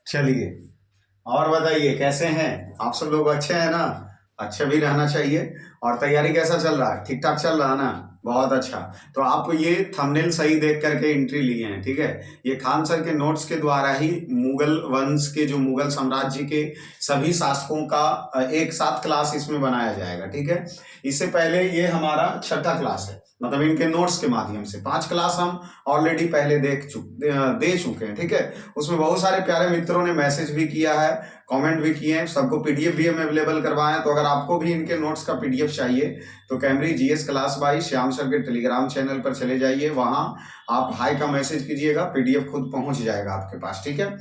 चलिए, और बताइए कैसे हैं आप सब लोग? अच्छे हैं ना? अच्छे भी रहना चाहिए। और तैयारी कैसा चल रहा है? ठीक ठाक चल रहा है ना? बहुत अच्छा। तो आप ये थंबनेल सही देख करके एंट्री लिए हैं, ठीक है? ये खान सर के नोट्स के द्वारा ही मुगल वंश के, जो मुगल साम्राज्य के सभी शासकों का एक साथ क्लास इसमें बनाया जाएगा, ठीक है? इससे पहले ये हमारा छठा क्लास है, मतलब इनके नोट्स के माध्यम से 5 क्लास हम ऑलरेडी पहले दे चुके हैं, ठीक है? उसमें बहुत सारे प्यारे मित्रों ने मैसेज भी किया है, कमेंट भी किए हैं, सबको पीडीएफ भी हम अवेलेबल करवाए हैं। तो अगर आपको भी इनके नोट्स का पीडीएफ चाहिए तो Cambridge GS class by Shyam sir के टेलीग्राम चैनल पर चले जाइए, वहां आप हाई का मैसेज कीजिएगा, पीडीएफ खुद पहुंच जाएगा आपके पास, ठीक है?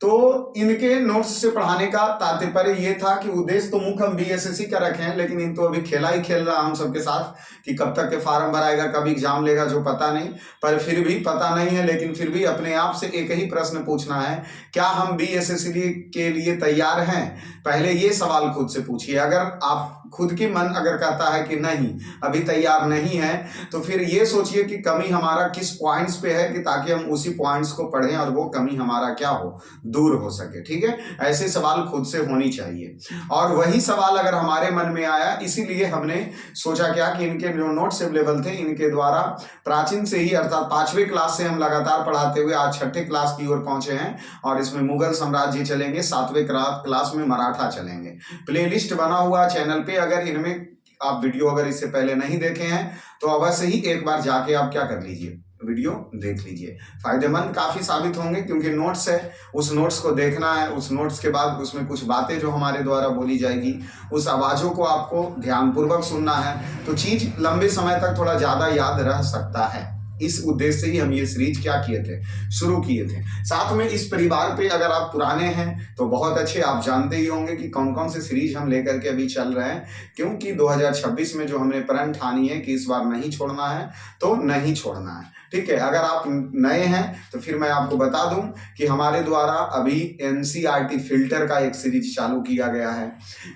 तो इनके नोट्स से पढ़ाने का तात्पर्य ये था कि उद्देश्य तो मुख्य हम बीएसएससी का रखे हैं, लेकिन इन तो अभी खेला ही खेल रहा हम सबके साथ कि कब तक के फार्म भराएगा, कब एग्जाम लेगा, जो पता नहीं। पर फिर भी पता नहीं है, लेकिन फिर भी अपने आप से एक ही प्रश्न पूछना है, क्या हम बीएसएससी के लिए तैयार हैं? पहले ये सवाल खुद से पूछिए। अगर आप खुद की मन अगर कहता है कि नहीं अभी तैयार नहीं है, तो फिर ये सोचिए कि कमी हमारा किस पॉइंट्स पे है, कि ताकि हम उसी पॉइंट्स को पढ़ें और वो कमी हमारा क्या हो, दूर हो सके, ठीक है? ऐसे सवाल खुद से होनी चाहिए। और वही सवाल अगर हमारे मन में आया, इसीलिए हमने सोचा क्या कि इनके जो नोट्स अवेलेबल थे इनके द्वारा प्राचीन से ही, अर्थात 5वीं क्लास से हम लगातार पढ़ाते हुए आज 6ठे क्लास की ओर पहुंचे हैं। और इसमें मुगल साम्राज्य चलेंगे, 7वें क्लास में मराठा चलेंगे। प्लेलिस्ट बना हुआ चैनल पे, अगर इनमें आप वीडियो अगर इससे पहले नहीं देखे हैं तो अवश्य ही एक बार जाके आप क्या कर लीजिए, वीडियो देख लीजिए। फायदेमंद काफी साबित होंगे, क्योंकि नोट्स है, उस नोट्स को देखना है, उस नोट्स के बाद उसमें कुछ बातें जो हमारे द्वारा बोली जाएगी उस आवाजों को आपको ध्यानपूर्वक सुनना है, तो चीज लंबे समय तक थोड़ा ज्यादा याद रह सकता है। इस उद्देश्य से ही हम ये सीरीज क्या किए थे, शुरू किए थे। साथ में इस परिवार पे अगर आप पुराने हैं तो बहुत अच्छे, आप जानते ही होंगे कि कौन कौन से सीरीज हम लेकर के अभी चल रहे हैं, क्योंकि 2026 में जो हमने प्रण ठानी है कि इस बार नहीं छोड़ना है तो नहीं छोड़ना है, ठीक है? अगर आप नए हैं तो फिर मैं आपको बता दूं कि हमारे द्वारा अभी एनसीईआरटी फिल्टर का एक सीरीज चालू किया गया है।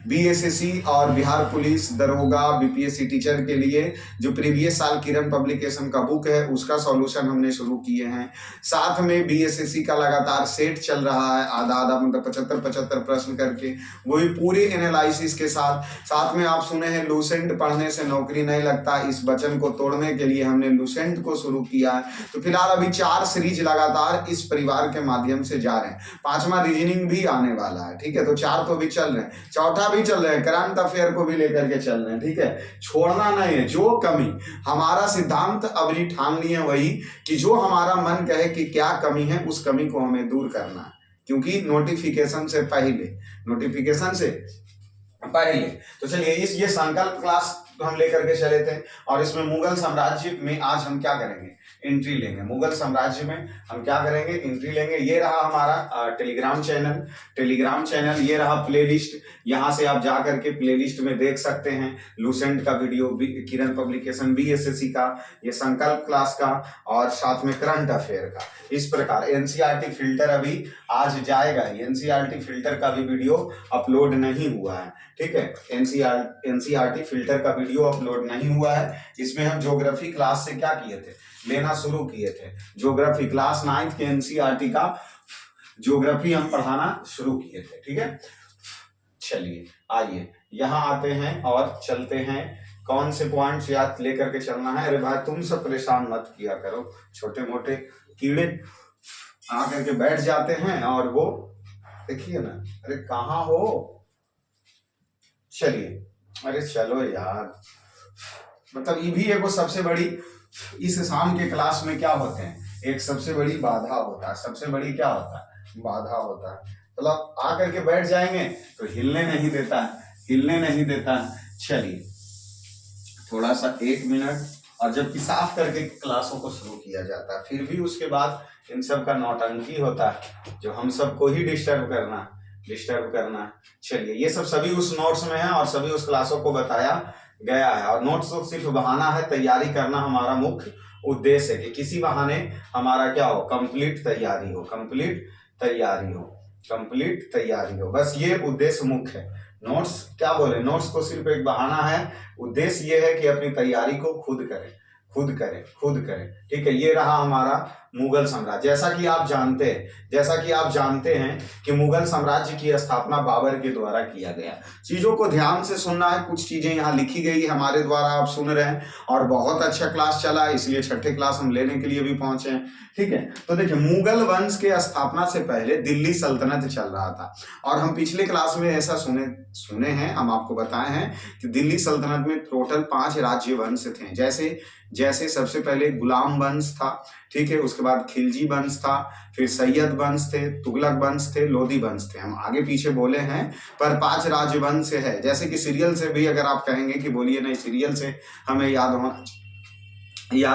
बीएसएससी और बिहार पुलिस दरोगा बीपीएससी टीचर के लिए जो प्रीवियस साल किरण पब्लिकेशन का बुक है उसका सॉल्यूशन हमने शुरू किए हैं। साथ में बीएसएससी का लगातार सेट चल रहा है, आधा आधा मतलब 75-75 प्रश्न करके, वो भी पूरे एनालिसिस के साथ। साथ में आप सुने हैं लूसेंट पढ़ने से नौकरी नहीं लगता, इस वचन को तोड़ने के लिए हमने लूसेंट को शुरू किया है। तो फिलहाल अभी 4 सीरीज लगातार इस परिवार के माध्यम से जा रहे हैं, 5वां रीजनिंग भी आने वाला है, ठीक है? तो 4 तो भी चल रहे हैं, चौथा भी चल रहे हैं, करंट अफेयर को भी लेकर के चल रहे हैं, ठीक है? छोड़ना नहीं है। जो कमी, हमारा सिद्धांत अभी ठान लिए वही कि जो हमारा मन कहे कि क्या कमी है, उस कमी को हमें दूर करना है, क्योंकि नोटिफिकेशन से पहले। तो चलिए, ये संकल्प क्लास हम लेकर के चले थे, और इसमें मुगल साम्राज्य में आज हम क्या करेंगे, एंट्री लेंगे। मुगल साम्राज्य में हम क्या करेंगे, एंट्री लेंगे। ये रहा हमारा टेलीग्राम चैनल, ये रहा प्लेलिस्ट। यहाँ से आप जा करके प्लेलिस्ट में देख सकते हैं लूसेंट का वीडियो, किरण पब्लिकेशन बीएसएससी का, ये संकल्प क्लास का, और साथ में करंट अफेयर का। इस प्रकार एनसीईआरटी फिल्टर अभी आज जाएगा, एनसीईआरटी फिल्टर का भी वीडियो अपलोड नहीं हुआ है, ठीक है? एनसीईआरटी फिल्टर का वीडियो अपलोड नहीं हुआ है। इसमें हम ज्योग्राफी क्लास से क्या किए थे, लेना शुरू किए थे। ज्योग्राफी क्लास 9th के एनसीईआरटी का ज्योग्राफी हम पढ़ाना शुरू किए थे, ठीक है? चलिए आइए यहाँ आते हैं और चलते हैं। कौन से पॉइंट्स याद लेकर के चलना है? अरे भाई तुम सब परेशान मत किया करो, छोटे मोटे कीड़े आकर के बैठ जाते हैं और वो देखिए ना, अरे कहाँ हो? चलिए, अरे चलो यार, मतलब ये भी एक सबसे बड़ी, इस शाम के क्लास में क्या होते हैं, एक सबसे बड़ी बाधा होता है। सबसे बड़ी क्या होता है? बाधा होता है। मतलब आकर के बैठ जाएंगे तो हिलने नहीं देता है। चलिए थोड़ा सा 1 मिनट, और जबकि साफ करके क्लासों को शुरू किया जाता है, फिर भी उसके बाद इन सब का नौटंकी होता है जो हम सबको ही डिस्टर्ब करना। चलिए, ये सब सभी उस नोट्स में है और सभी उस क्लासों को बताया गया है, और नोट्स तो सिर्फ बहाना है, तैयारी करना हमारा मुख्य उद्देश्य है कि किसी बहाने हमारा क्या हो, कंप्लीट तैयारी हो। बस ये उद्देश्य मुख्य है। नोट्स क्या बोले, नोट्स तो सिर्फ एक बहाना है, उद्देश्य ये है कि अपनी तैयारी को खुद करें, ठीक है? ये रहा हमारा मुगल साम्राज्य। जैसा कि आप जानते हैं कि मुगल साम्राज्य की स्थापना बाबर के द्वारा किया गया। चीजों को ध्यान से सुनना है, कुछ चीजें यहाँ लिखी गई हमारे द्वारा, आप सुन रहे हैं और बहुत अच्छा क्लास चला, इसलिए छठे क्लास हम लेने के लिए भी पहुंचे हैं। ठीक है, तो देखिए मुगल वंश के स्थापना से पहले दिल्ली सल्तनत चल रहा था और हम पिछले क्लास में ऐसा सुने हैं, हम आपको बताए हैं कि दिल्ली सल्तनत में टोटल 5 राज्य वंश थे। जैसे सबसे पहले गुलाम वंश था, ठीक है, उसके बाद खिलजी वंश था, फिर सैयद वंश थे, तुगलक वंश थे, लोधी वंश थे। हम आगे पीछे बोले हैं पर 5 राजवंश है। जैसे कि सीरियल से भी अगर आप कहेंगे कि बोलिए नहीं सीरियल से हमें याद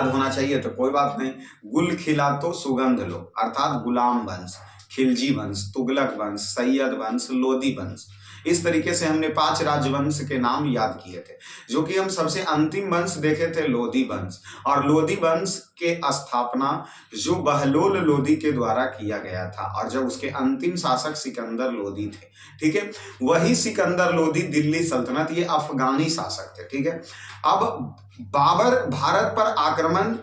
होना चाहिए, तो कोई बात नहीं। गुल खिला तो सुगंध लो, अर्थात गुलाम वंश, खिलजी वंश, तुगलक वंश, सैयद वंश, लोधी वंश। इस तरीके से हमने 5 राजवंश के नाम याद किए थे। जो कि हम सबसे अंतिम वंश देखे थे लोधी वंश, और लोधी वंश के स्थापना जो बहलोल लोधी के द्वारा किया गया था, और जब उसके अंतिम शासक सिकंदर लोधी थे। ठीक है, वही सिकंदर लोधी दिल्ली सल्तनत, ये अफगानी शासक थे। ठीक है, अब बाबर भारत पर आक्रमण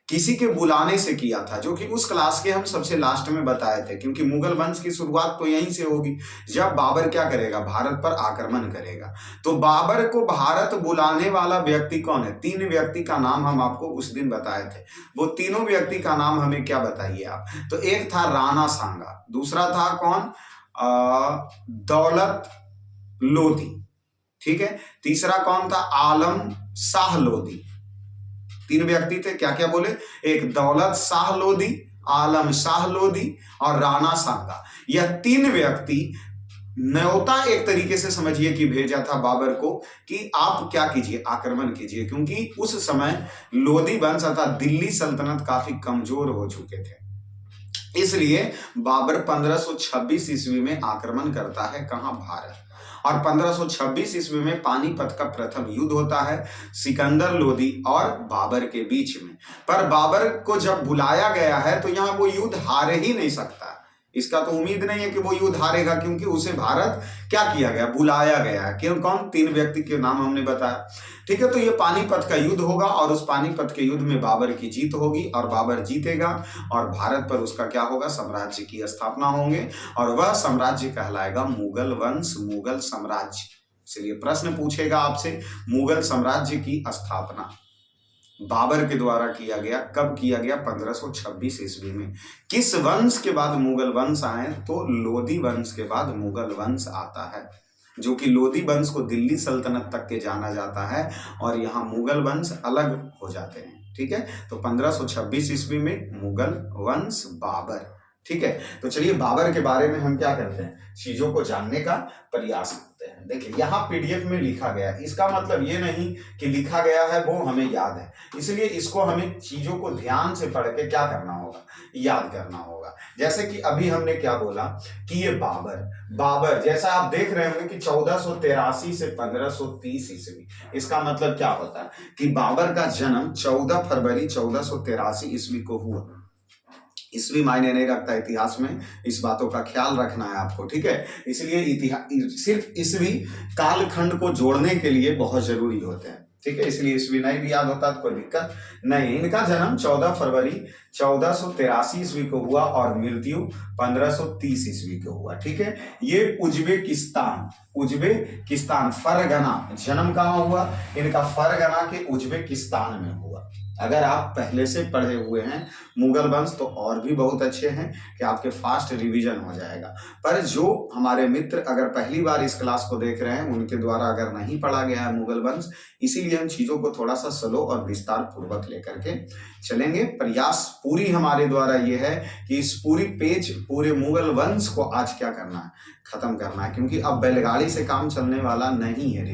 किसी के बुलाने से किया था, जो कि उस क्लास के हम सबसे लास्ट में बताए थे, क्योंकि मुगल वंश की शुरुआत तो यहीं से होगी जब बाबर क्या करेगा, भारत पर आक्रमण करेगा। तो बाबर को भारत बुलाने वाला व्यक्ति कौन है? 3 व्यक्ति का नाम हम आपको उस दिन बताए थे। वो तीनों व्यक्ति का नाम हमें क्या बताइए आप? तो एक था राणा सांगा, दूसरा था कौन, दौलत लोधी, ठीक है, तीसरा कौन था, आलम शाह लोधी। 3 व्यक्ति थे, क्या क्या बोले, एक दौलत शाह लोधी, आलम शाह लोधी और राणा सांगा। यह 3 व्यक्ति न्योता एक तरीके से समझिए कि भेजा था बाबर को कि आप क्या कीजिए, आक्रमण कीजिए, क्योंकि उस समय लोधी वंश अर्थात दिल्ली सल्तनत काफी कमजोर हो चुके थे। इसलिए बाबर 1526 ईस्वी में आक्रमण करता है, कहां, भारत। और 1526 ईस्वी में पानीपत का प्रथम युद्ध होता है सिकंदर लोधी और बाबर के बीच में। पर बाबर को जब बुलाया गया है तो यहां वो युद्ध हार ही नहीं सकता, इसका तो उम्मीद नहीं है कि वो युद्ध हारेगा, क्योंकि उसे भारत क्या किया गया, बुलाया गया है। क्यों, कौन, 3 व्यक्ति के नाम हमने बताया। ठीक है, तो ये पानीपत का युद्ध होगा और उस पानीपत के युद्ध में बाबर की जीत होगी और बाबर जीतेगा और भारत पर उसका क्या होगा, साम्राज्य की स्थापना होंगे और वह साम्राज्य कहलाएगा मुगल वंश, मुगल साम्राज्य। इसलिए प्रश्न पूछेगा आपसे, मुगल साम्राज्य की स्थापना बाबर के द्वारा किया गया, कब किया गया, 1526 ईस्वी में। किस वंश के बाद मुगल वंश आए, तो लोधी वंश के बाद मुगल वंश आता है, जो कि लोधी वंश को दिल्ली सल्तनत तक के जाना जाता है और यहाँ मुगल वंश अलग हो जाते हैं। ठीक है, तो 1526 ईस्वी में मुगल वंश, बाबर। ठीक है, तो चलिए बाबर के बारे में हम क्या करते हैं, चीजों को जानने का प्रयास करते हैं। देखिए यहाँ पीडीएफ में लिखा गया, इसका मतलब ये नहीं कि लिखा गया है वो हमें याद है, इसलिए इसको हमें चीजों को ध्यान से पढ़ के क्या करना होगा, याद करना होगा। जैसे कि अभी हमने क्या बोला कि ये बाबर जैसा आप देख रहे होंगे कि 1483 से 1530 ईस्वी, इसका मतलब क्या होता है कि बाबर का जन्म 14 फरवरी 1483 ईस्वी को हुआ। ईस्वी मायने नहीं रखता इतिहास में, इस बातों का ख्याल रखना है आपको। ठीक है, इसलिए इतिहास सिर्फ ईस्वी कालखंड को जोड़ने के लिए बहुत जरूरी होते हैं। ठीक है, इसलिए ईस्वी नहीं भी याद होता तो कोई दिक्कत नहीं। इनका जन्म 14 फरवरी 1483 ईस्वी को हुआ और मृत्यु 1530 ईस्वी को हुआ। ठीक है, ये उज्बेकिस्तान फरगना, जन्म कहाँ हुआ इनका, फरगना के उज्बेकिस्तान में हुआ। अगर आप पहले से पढ़े हुए हैं मुगल वंश तो और भी बहुत अच्छे हैं कि आपके फास्ट रिवीजन हो जाएगा। पर जो हमारे मित्र अगर पहली बार इस क्लास को देख रहे हैं उनके द्वारा अगर नहीं पढ़ा गया है मुगल वंश, इसीलिए हम चीजों को थोड़ा सा स्लो और विस्तार पूर्वक लेकर के चलेंगे। प्रयास पूरी हमारे द्वारा ये है कि इस पूरे मुगल वंश को आज क्या करना है, खत्म करना है, क्योंकि अब बैलगाड़ी से काम चलने वाला नहीं है।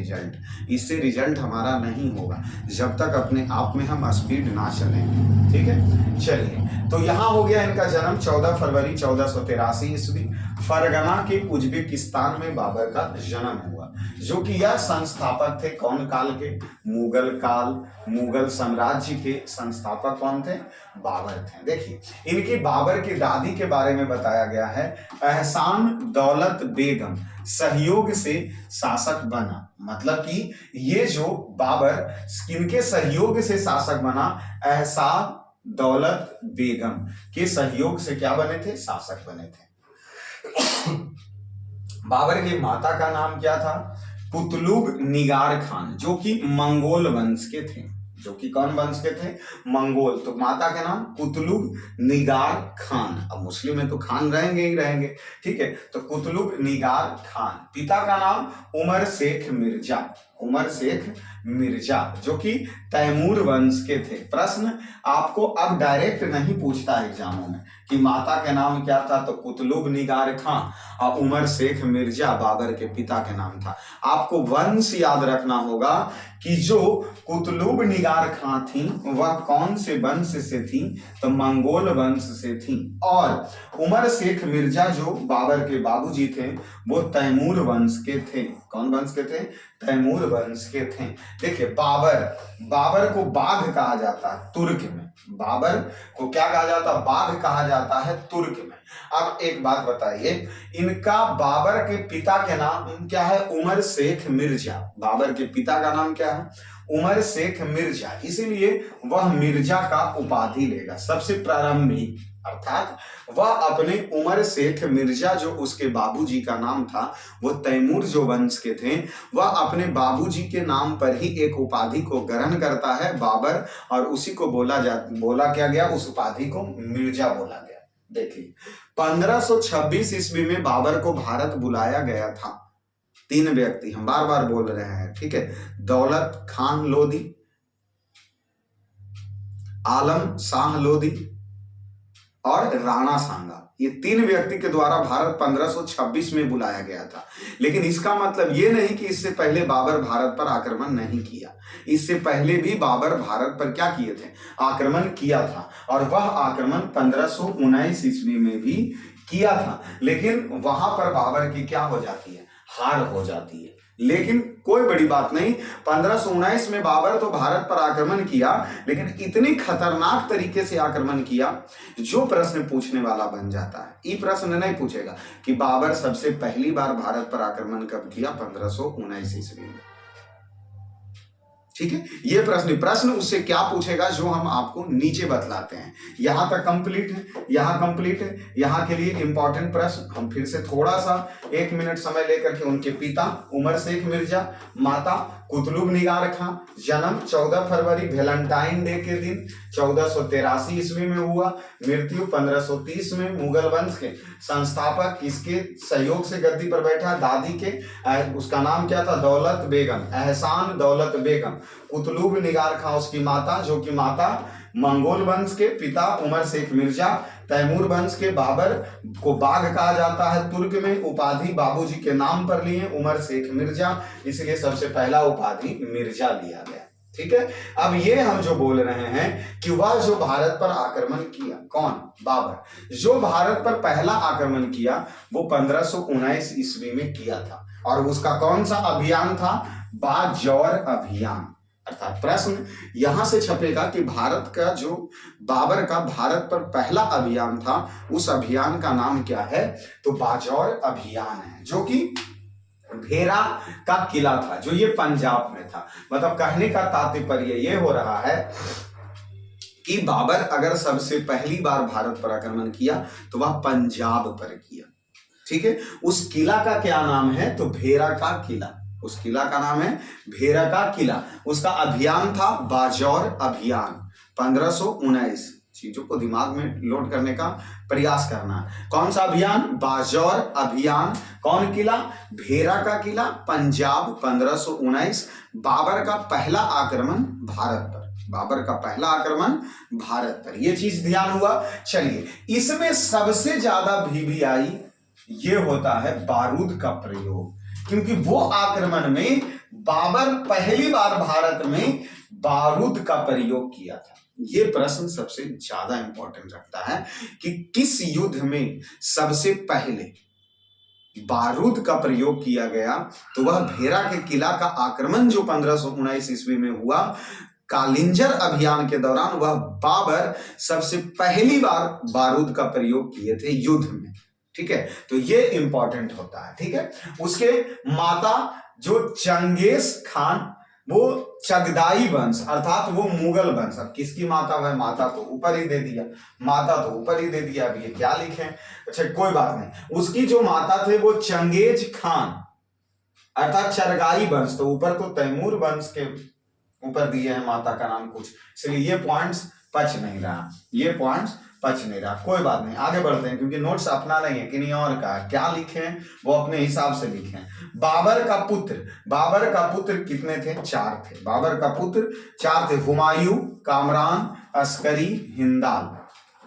इससे रिजल्ट हमारा नहीं होगा जब तक अपने आप में हम स्पीड ना चलें। ठीक है, चलिए, तो यहाँ हो गया इनका जन्म 14 फरवरी 1483 ईस्वी, फरगना के उज्बेकिस्तान में बाबर का जन्म हुआ, जो कि यह संस्थापक थे कौन काल के, मुगल साम्राज्य के संस्थापक कौन थे, बाबर थे। देखिए इनकी बाबर की दादी के बारे में बताया गया है, एहसान दौलत बेगम सहयोग से शासक बना। मतलब कि ये जो बाबर किनके सहयोग से शासक बना, दौलत बेगम के सहयोग से क्या बने थे, शासक बने थे। बाबर की माता का नाम क्या था, कुतलुब निगार खान, जो कि मंगोल वंश के थे, जो कि कौन वंश के थे, मंगोल। तो माता का नाम कुतलुब निगार खान, अब मुस्लिम में तो खान रहेंगे ही रहेंगे, ठीक है। तो कुतलुब निगार खान। पिता का नाम उमर शेख मिर्जा, उमर शेख मिर्जा, जो कि तैमूर वंश के थे। प्रश्न आपको अब डायरेक्ट नहीं पूछता है एग्जामों में कि माता का नाम क्या था, तो कुतलुब निगार खान, और उमर शेख मिर्जा बाबर के पिता का नाम था। आपको वंश याद रखना होगा कि जो कुतलुब निगार खां थी वह कौन से वंश से थी, तो मंगोल वंश से थी। और उमर शेख मिर्जा जो बाबर के बाबूजी थे वो तैमूर वंश के थे। कौन वंश के थे, तैमूर वंश के थे। देखिए बाबर, बाबर को बाघ कहा जाता है तुर्क में, बाबर को क्या कहा जाता है, बाघ कहा जाता है तुर्क में। अब एक बात बताइए, इनका बाबर के पिता के नाम क्या है, उमर शेख मिर्जा। बाबर के पिता का नाम क्या है, उमर शेख मिर्जा, इसीलिए वह मिर्जा का उपाधि लेगा सबसे प्रारंभिक, अर्थात वह अपने उमर शेख मिर्जा जो उसके बाबूजी का नाम था, वो तैमूर जो वंश के थे, वह अपने बाबूजी के नाम पर ही एक उपाधि को ग्रहण करता है बाबर, और उसी को बोला क्या गया, उस उपाधि को मिर्जा बोला गया। देखिए 1526 ईस्वी में बाबर को भारत बुलाया गया था। 3 व्यक्ति हम बार बार बोल रहे हैं, ठीक है, दौलत खान लोदी, आलम शाह लोदी और राणा सांगा। ये 3 व्यक्ति के द्वारा भारत 1526 में बुलाया गया था। लेकिन इसका मतलब ये नहीं कि इससे पहले बाबर भारत पर आक्रमण नहीं किया। इससे पहले भी बाबर भारत पर क्या किए थे, आक्रमण किया था, और वह आक्रमण 1519 ईस्वी में भी किया था। लेकिन वहां पर बाबर की क्या हो जाती है, हार हो जाती है। लेकिन कोई बड़ी बात नहीं, 1519 में बाबर तो भारत पर आक्रमण किया, लेकिन इतनी खतरनाक तरीके से आक्रमण किया जो प्रश्न पूछने वाला बन जाता है। ये प्रश्न नहीं पूछेगा कि बाबर सबसे पहली बार भारत पर आक्रमण कब किया, 1519 ईस्वी में, ठीक है। ये प्रश्न उससे क्या पूछेगा जो हम आपको नीचे बतलाते हैं। यहां तक कंप्लीट है, यहां कंप्लीट है। यहां के लिए इंपॉर्टेंट प्रश्न हम फिर से थोड़ा सा 1 मिनट समय लेकर के, उनके पिता उमर शेख मिर्जा, माता कुतलुब निगार खां, जन्म 14 फरवरी वैलेंटाइन डे के दिन 1483 ईस्वी में हुआ, मृत्यु 1530 में। मुगल वंश के संस्थापक किसके सहयोग से गद्दी पर बैठा, दादी के, उसका नाम क्या था, दौलत बेगम, एहसान दौलत बेगम। कुतलुब निगार खां उसकी माता, जो कि माता मंगोल वंश के, पिता उमर शेख मिर्जा तैमूर वंश के। बाबर को बाघ कहा जाता है तुर्क में, उपाधि बाबूजी के नाम पर लिए उमर शेख मिर्जा, इसलिए सबसे पहला उपाधि मिर्जा लिया गया, ठीक है। अब ये हम जो बोल रहे हैं कि वह जो भारत पर आक्रमण किया, कौन, बाबर, जो भारत पर पहला आक्रमण किया वो 1519 ईस्वी में किया था, और उसका कौन सा अभियान था, बाजौर अभियान। अर्थात प्रश्न यहां से छपेगा कि भारत का जो बाबर का भारत पर पहला अभियान था, उस अभियान का नाम क्या है, तो बाजौर अभियान है, जो कि भेरा का किला था, जो ये पंजाब में था। मतलब कहने का तात्पर्य ये हो रहा है कि बाबर अगर सबसे पहली बार भारत पर आक्रमण किया तो वह पंजाब पर किया, ठीक है। उस किला का क्या नाम है, तो भेरा का किला। उस किला का नाम है भेरा का किला। उसका अभियान था बाजौर अभियान। 1519, चीजों को दिमाग में लोड करने का प्रयास करना। कौन सा अभियान, बाजौर अभियान। कौन किला, भेरा का किला, पंजाब, 1519। बाबर का पहला आक्रमण भारत पर, बाबर का पहला आक्रमण भारत पर, यह चीज ध्यान हुआ। चलिए, इसमें सबसे ज्यादा VVI ये होता है बारूद का प्रयोग, क्योंकि वो आक्रमण में बाबर पहली बार भारत में बारूद का प्रयोग किया था। ये प्रश्न सबसे ज्यादा इंपॉर्टेंट रखता है कि किस युद्ध में सबसे पहले बारूद का प्रयोग किया गया, तो वह भेरा के किला का आक्रमण जो 1519 ईस्वी में हुआ, कालिंजर अभियान के दौरान वह बाबर सबसे पहली बार बारूद का प्रयोग किए थे युद्ध में, ठीक है। तो ये इंपॉर्टेंट होता है, ठीक है। उसके माता जो चंगेज खान वो चगदाई वंश अर्थात वो मुगल वंश। अब किसकी माता है, माता तो ऊपर ही दे दिया, माता तो ऊपर ही दे दिया, अब ये क्या लिखे, अच्छा कोई बात नहीं। उसकी जो माता थे वो चंगेज खान अर्थात चरगाई वंश, तो ऊपर तो तैमूर वंश के ऊपर दिए हैं माता का नाम कुछ, इसलिए ये पॉइंट्स पच नहीं रहा, ये पॉइंट्स पच नहीं रहा। कोई बात नहीं, आगे बढ़ते हैं क्योंकि नोट्स अपना नहीं है, किन्हीं और का क्या लिखें वो अपने हिसाब से लिखें। बाबर का पुत्र, बाबर का पुत्र कितने थे, 4 थे। बाबर का पुत्र 4 थे, हुमायूं, कामरान, अस्करी, हिंदाल।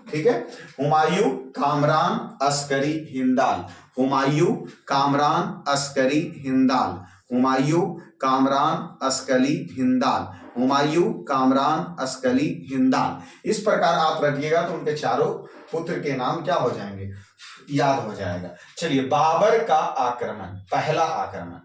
ठीक है, हुमायूं, कामरान, अस्करी, हिंदाल। हुमायूं, कामरान, अस्करी, हिंदाल। हुमायूं, कामरान, अस्करी, हिंदाल। हुमायूं, कामरान, अस्करी, हिंदाल। इस प्रकार आप रखिएगा तो उनके चारों पुत्र के नाम क्या हो जाएंगे, याद हो जाएगा। चलिए, बाबर का आक्रमण, पहला आक्रमण,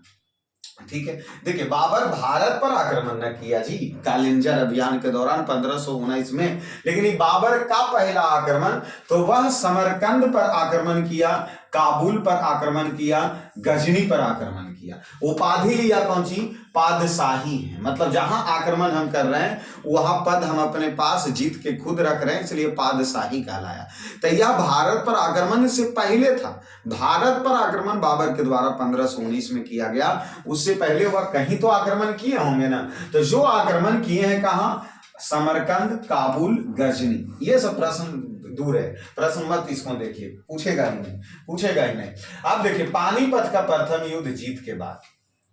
ठीक है। देखिए, बाबर भारत पर आक्रमण न किया जी कालिंजर अभियान के दौरान 1519 में, लेकिन ये बाबर का पहला आक्रमण तो वह समरकंद पर आक्रमण किया, काबुल पर आक्रमण किया, गजनी पर आक्रमण किया। उपाधि लिया कौन सी, पादशाही है, मतलब जहां आक्रमण हम कर रहे हैं वहां पद हम अपने पास जीत के खुद रख रहे हैं, इसलिए पादशाही कहलाया। तो यह भारत पर आक्रमण से पहले था, भारत पर आक्रमण बाबर के द्वारा 1519 में किया गया, उससे पहले वह कहीं तो आक्रमण किए होंगे ना। तो जो आक्रमण किए हैं कहां, समरकंद, काबुल, गजनी, ये सब प्रश्न दूर है, प्रश्न मत इसको देखिए, पूछेगा ही नहीं, पूछेगा ही नहीं। अब देखिए, पानीपत का प्रथम युद्ध जीत के बाद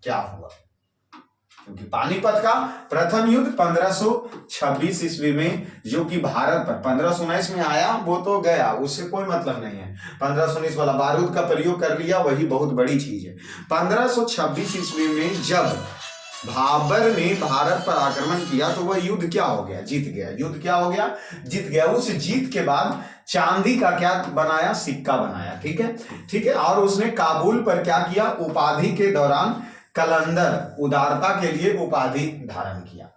क्या हुआ, क्योंकि पानीपत का प्रथम युद्ध 1526 ईस्वी में, जो कि भारत पर 1519 में आया वो तो गया, उससे कोई मतलब नहीं है। 1519 वाला बारूद का प्रयोग कर लिया, वही बहुत बड़ी चीज है। 1526 ईस्वी में जब बाबर ने भारत पर आक्रमण किया तो वह युद्ध क्या हो गया, जीत गया। युद्ध क्या हो गया, जीत गया। उस जीत के बाद चांदी का क्या बनाया, सिक्का बनाया, ठीक है, ठीक है। और उसने काबुल पर क्या किया, उपाधि के दौरान कलंदर, उदारता के लिए उपाधि धारण किया।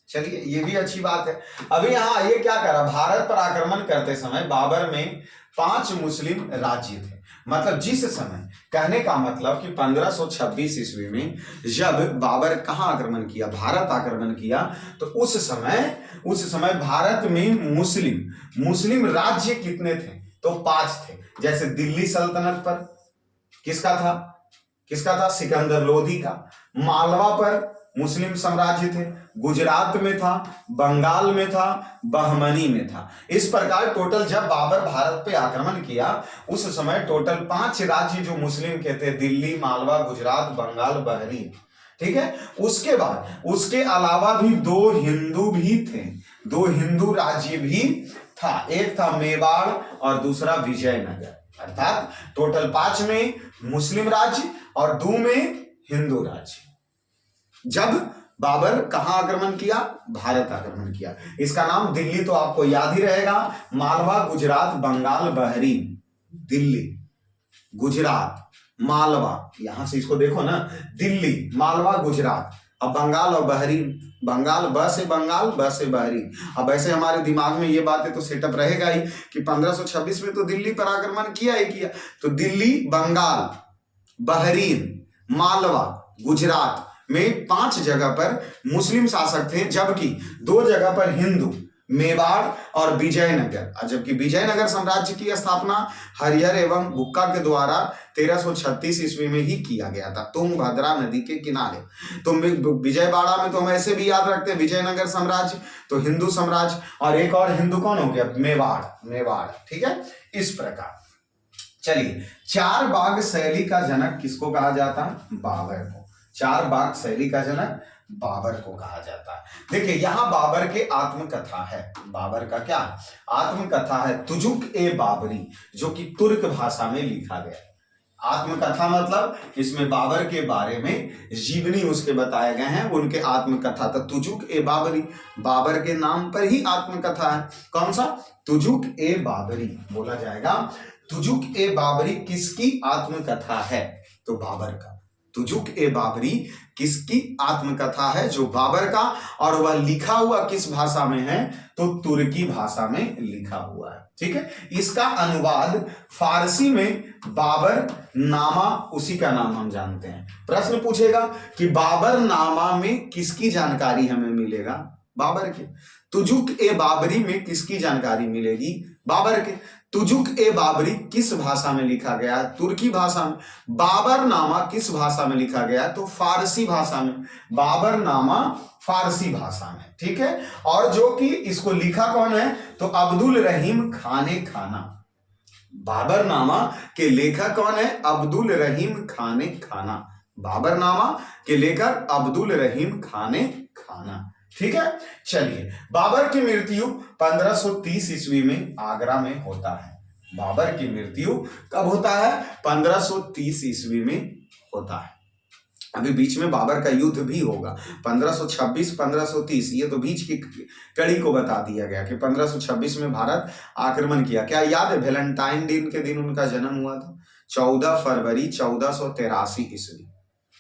चलिए, ये भी अच्छी बात है। अभी यहाँ ये क्या करा, भारत पर आक्रमण करते समय बाबर में 5 मुस्लिम राज्य थे। मतलब जिस समय, कहने का मतलब कि 1526 ईस्वी में जब बाबर कहाँ आक्रमण किया, भारत आक्रमण किया, तो उस समय भारत में मुस्लिम राज्य कितने थे, तो 5 थे। जैसे दिल्ली सल्तनत पर किसका था, सिकंदर लोधी का। मालवा पर मुस्लिम साम्राज्य थे, गुजरात में था, बंगाल में था, बहमनी में था। इस प्रकार टोटल जब बाबर भारत पे आक्रमण किया उस समय टोटल 5 राज्य जो मुस्लिम के थे, दिल्ली, मालवा, गुजरात, बंगाल, बहरीन, ठीक है। उसके बाद उसके अलावा भी 2 हिंदू भी थे, 2 हिंदू राज्य भी था, एक था मेवाड़ और दूसरा विजयनगर। अर्थात टोटल 5 में मुस्लिम राज्य और 2 में हिंदू राज्य। जब बाबर कहां आक्रमण किया, भारत आक्रमण किया। इसका नाम दिल्ली तो आपको याद ही रहेगा, मालवा, गुजरात, बंगाल, बहरीन, दिल्ली, गुजरात, मालवा, यहां से इसको देखो ना, दिल्ली, मालवा, गुजरात। अब बंगाल और बहरीन, बंगाल ब से बंगाल, ब से बहरीन। अब ऐसे हमारे दिमाग में ये बातें तो सेटअप रहेगा ही कि 1526 में तो दिल्ली पर आक्रमण किया ही किया, तो दिल्ली, बंगाल, बहरीन, मालवा, गुजरात में 5 जगह पर मुस्लिम शासक थे, जबकि 2 जगह पर हिंदू, मेवाड़ और विजयनगर। जबकि विजयनगर साम्राज्य की स्थापना हरिहर एवं बुक्का के द्वारा 1336 ईस्वी में ही किया गया था, तुंगभद्रा नदी के किनारे। तो विजयवाड़ा में तो हम ऐसे भी याद रखते हैं विजयनगर साम्राज्य, तो हिंदू साम्राज्य, और एक और हिंदू कौन हो गया, मेवाड़, ठीक है। इस प्रकार चलिए, 4 बाग शैली का जनक किसको कहा जाता है, बाबर को। 4 बाग शैली का जनक बाबर को कहा जाता है। देखिए, यहां बाबर के आत्मकथा है, बाबर का क्या आत्मकथा है, तुजुक ए बाबरी, जो कि तुर्क भाषा में लिखा गया। आत्मकथा मतलब इसमें बाबर के बारे में जीवनी उसके बताए गए हैं, उनके आत्मकथा। तो तुजुक ए बाबरी, बाबर के नाम पर ही आत्मकथा है। कौन सा, तुजुक ए बाबरी बोला जाएगा। तुजुक ए बाबरी किसकी आत्मकथा है, तो बाबर का। तुजुक ए बाबरी किसकी आत्मकथा है? जो बाबर का, और वह लिखा हुआ किस भाषा में है? तो तुर्की भाषा में लिखा हुआ है। ठीक है, इसका अनुवाद फारसी में बाबर नामा, उसी का नाम हम जानते हैं। प्रश्न पूछेगा कि बाबर नामा में किसकी जानकारी हमें मिलेगा? बाबर के। तुजुक ए बाबरी में किसकी जानकारी मिलेगी? बाबर के। तुजुक ए बाबरी किस भाषा में लिखा गया है? तुर्की भाषा में। बाबर नामा किस भाषा में लिखा गया है? तो फारसी भाषा में। बाबर नामा फारसी भाषा में। ठीक है, और जो कि इसको लिखा कौन है? तो अब्दुल रहीम खाने खाना। बाबर नामा के लेखक कौन है? अब्दुल रहीम खाने खाना। बाबर नामा के लेखक अब्दुल रहीम खाने खाना। ठीक है, चलिए, बाबर की मृत्यु 1530 ईस्वी में आगरा में होता है। बाबर की मृत्यु कब होता है? 1530 ईस्वी में होता है। अभी बीच में बाबर का युद्ध भी होगा 1526 1530, ये तो बीच की कड़ी को बता दिया गया कि 1526 में भारत आक्रमण किया। क्या याद है? वैलेंटाइन दिन के दिन उनका जन्म हुआ था। 14 फरवरी 1483 ईस्वी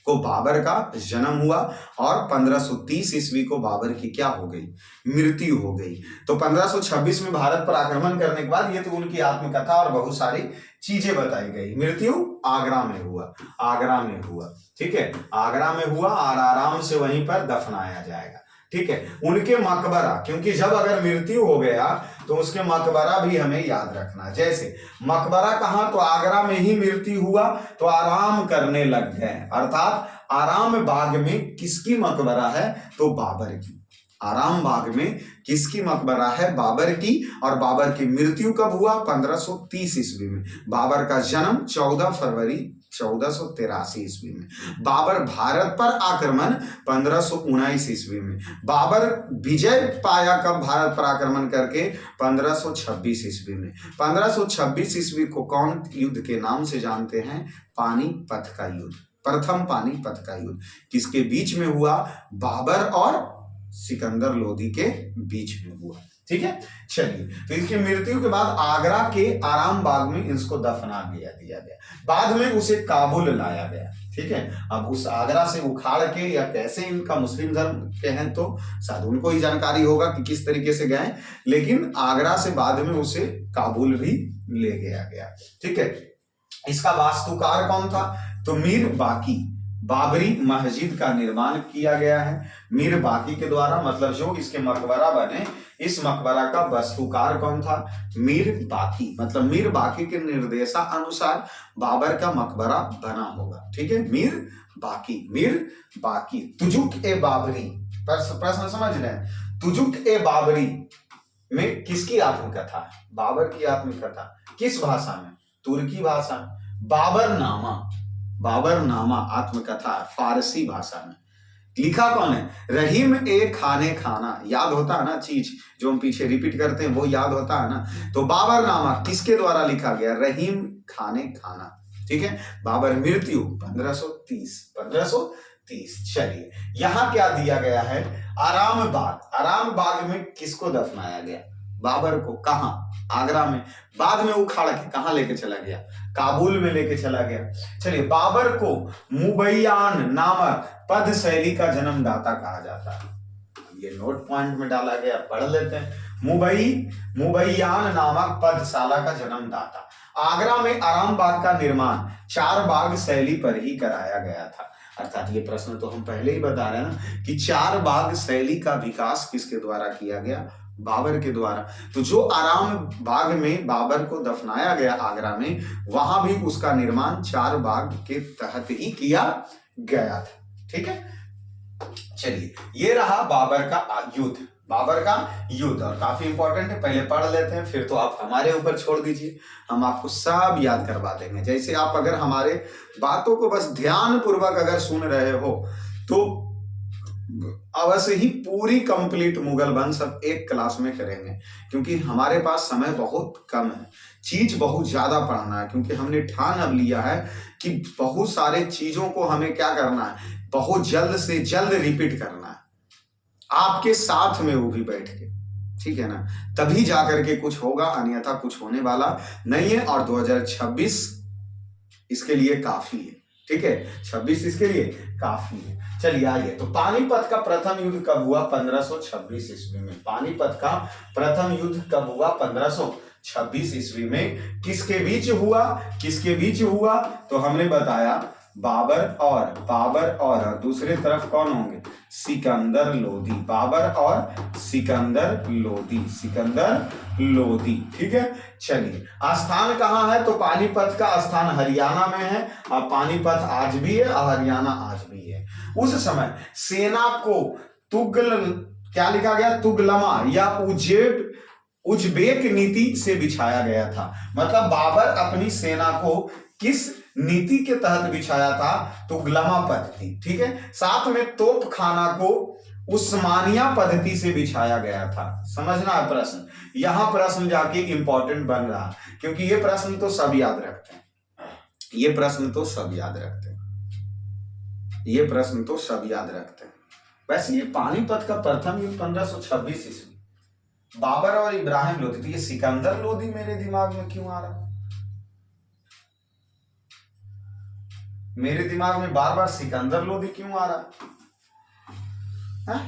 को बाबर का जन्म हुआ, और 1530 ईस्वी को बाबर की क्या हो गई? मृत्यु हो गई। तो 1526 में भारत पर आक्रमण करने के बाद ये तो उनकी आत्मकथा और बहुत सारी चीजें बताई गई। मृत्यु आगरा में हुआ, आगरा में हुआ। ठीक है, आगरा में हुआ और आराम से वहीं पर दफनाया जाएगा। ठीक है, उनके मकबरा, क्योंकि जब अगर मृत्यु हो गया तो उसके मकबरा भी हमें याद रखना। जैसे मकबरा कहाँ? तो आगरा में ही मृत्यु हुआ तो आराम करने लग गए, अर्थात आराम बाग में किसकी मकबरा है? तो बाबर की। आराम बाग में किसकी मकबरा है? बाबर की। और बाबर की मृत्यु कब हुआ? 1530 ईस्वी में। बाबर का जन्म 14 फरवरी 1483 ईस्वी में। बाबर भारत पर आक्रमण 1519 ईस्वी में। बाबर विजय पाया कब भारत पर आक्रमण करके? 1526 ईस्वी में। 1526 ईस्वी को कौन युद्ध के नाम से जानते हैं? पानीपत का युद्ध। प्रथम पानीपत का युद्ध किसके बीच में हुआ? बाबर और सिकंदर लोदी के बीच में हुआ। ठीक है, चलिए, तो इसकी मृत्यु के बाद आगरा के आराम बाग में इसको दफना दिया गया। बाद में उसे काबुल लाया गया। ठीक है, अब उस आगरा से उखाड़ के, या कैसे इनका मुस्लिम धर्म के हैं तो शायद उनको ही जानकारी होगा कि किस तरीके से गए, लेकिन आगरा से बाद में उसे काबुल भी ले गया। ठीक है, इसका वास्तुकार कौन था? तो मीर बाकी। बाबरी मस्जिद का निर्माण किया गया है मीर बाकी के द्वारा, मतलब जो इसके मकबरा बने, इस मकबरा का वास्तुकार कौन था? मीर बाकी। मतलब मीर बाकी के निर्देशानुसार बाबर का मकबरा बना होगा। ठीक है, मीर बाकी। तुजुक ए बाबरी, प्रश्न समझ रहे हैं? तुजुक ए बाबरी में किसकी आत्मकथा है? बाबर की आत्मकथा। किस भाषा में? तुर्की भाषा। बाबर नामा आत्मकथा फारसी भाषा में। लिखा कौन है? रहीम ए खाने खाना। याद होता है ना चीज जो हम पीछे रिपीट करते हैं, वो याद होता है ना। तो बाबर नामा किसके द्वारा लिखा गया? रहीम खाने खाना। ठीक है, बाबर मृत्यु 1530। चलिए, यहां क्या दिया गया है? आराम बाग में किसको दफनाया गया? बाबर को। कहां? आगरा में। बाद में उखाड़ के कहां लेके चला गया? काबुल में लेके चला गया। चलिए, बाबर को मुबैयान नामक पद शैली का जन्मदाता कहा जाता है। ये नोट पॉइंट में डाला गया, पढ़ लेते हैं। मुबैयान नामक पदशाला का जन्मदाता। आगरा में आराम बाग का निर्माण 4 बाग शैली पर ही कराया गया था। अर्थात ये प्रश्न तो हम पहले ही बता रहे हैं ना कि 4 बाग शैली का विकास किसके द्वारा किया गया? बाबर के द्वारा। तो जो आराम बाग में बाबर को दफनाया गया आगरा में, वहां भी उसका निर्माण 4 बाग के तहत ही किया गया था। ठीक है, चलिए, ये रहा बाबर का युद्ध। और काफी इंपॉर्टेंट है, पहले पढ़ लेते हैं, फिर तो आप हमारे ऊपर छोड़ दीजिए, हम आपको सब याद करवा देंगे। जैसे आप अगर हमारे बातों को बस ध्यान पूर्वक अगर सुन रहे हो तो अवश्य ही पूरी कंप्लीट मुगल वंश अब एक क्लास में करेंगे, क्योंकि हमारे पास समय बहुत कम है, चीज बहुत ज्यादा पढ़ना है, क्योंकि हमने ठान अब लिया है कि बहुत सारे चीजों को हमें क्या करना है, बहुत जल्द से जल्द रिपीट करना है, आपके साथ में वो भी बैठ के। ठीक है ना, तभी जाकर के कुछ होगा, अन्यथा कुछ होने वाला नहीं है। और 2026 इसके लिए काफी है। ठीक है, 26 इसके लिए काफी है। चलिए आइए, तो पानीपत का प्रथम युद्ध कब हुआ? 1526 ईस्वी में। पानीपत का प्रथम युद्ध कब हुआ? 1526 ईस्वी में। किसके बीच हुआ? किसके बीच हुआ? तो हमने बताया बाबर और दूसरे तरफ कौन होंगे? सिकंदर लोदी। बाबर और सिकंदर लोदी। ठीक है, चलिए स्थान कहाँ है? तो पानीपत का स्थान हरियाणा में है, और पानीपत आज भी है और हरियाणा आज भी है। उस समय सेना को क्या लिखा गया? तुगलमा या उज्बेक नीति से बिछाया गया था। मतलब बाबर अपनी सेना को किस नीति के तहत बिछाया था? तुगलमा पद्धति। ठीक है, साथ में तोपखाना को उस्मानिया पद्धति से बिछाया गया था। समझना है प्रश्न, यहां प्रश्न जाके इंपॉर्टेंट बन रहा, क्योंकि ये प्रश्न तो सब याद रखते हैं, ये प्रश्न तो सब याद रखते हैं, वैसे ये पानीपत का प्रथम युद्ध 1526 ईस्वी, बाबर और इब्राहिम लोदी। तो ये सिकंदर लोदी मेरे दिमाग में क्यों आ रहा? मेरे दिमाग में बार बार सिकंदर लोदी क्यों आ रहा है?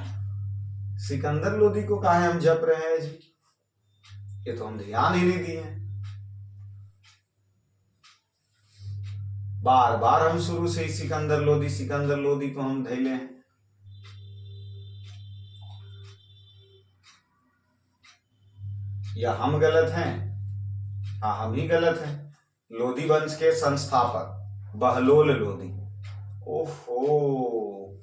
सिकंदर लोदी को काहे हम जप रहे हैं जी? ये तो हम ध्यान ही नहीं दिए। बार बार हम शुरू से ही सिकंदर लोदी को हम धैले हैं। या हम गलत हैं? हाँ, हम ही गलत हैं। लोदी वंश के संस्थापक बहलोल लोदी, ओहो,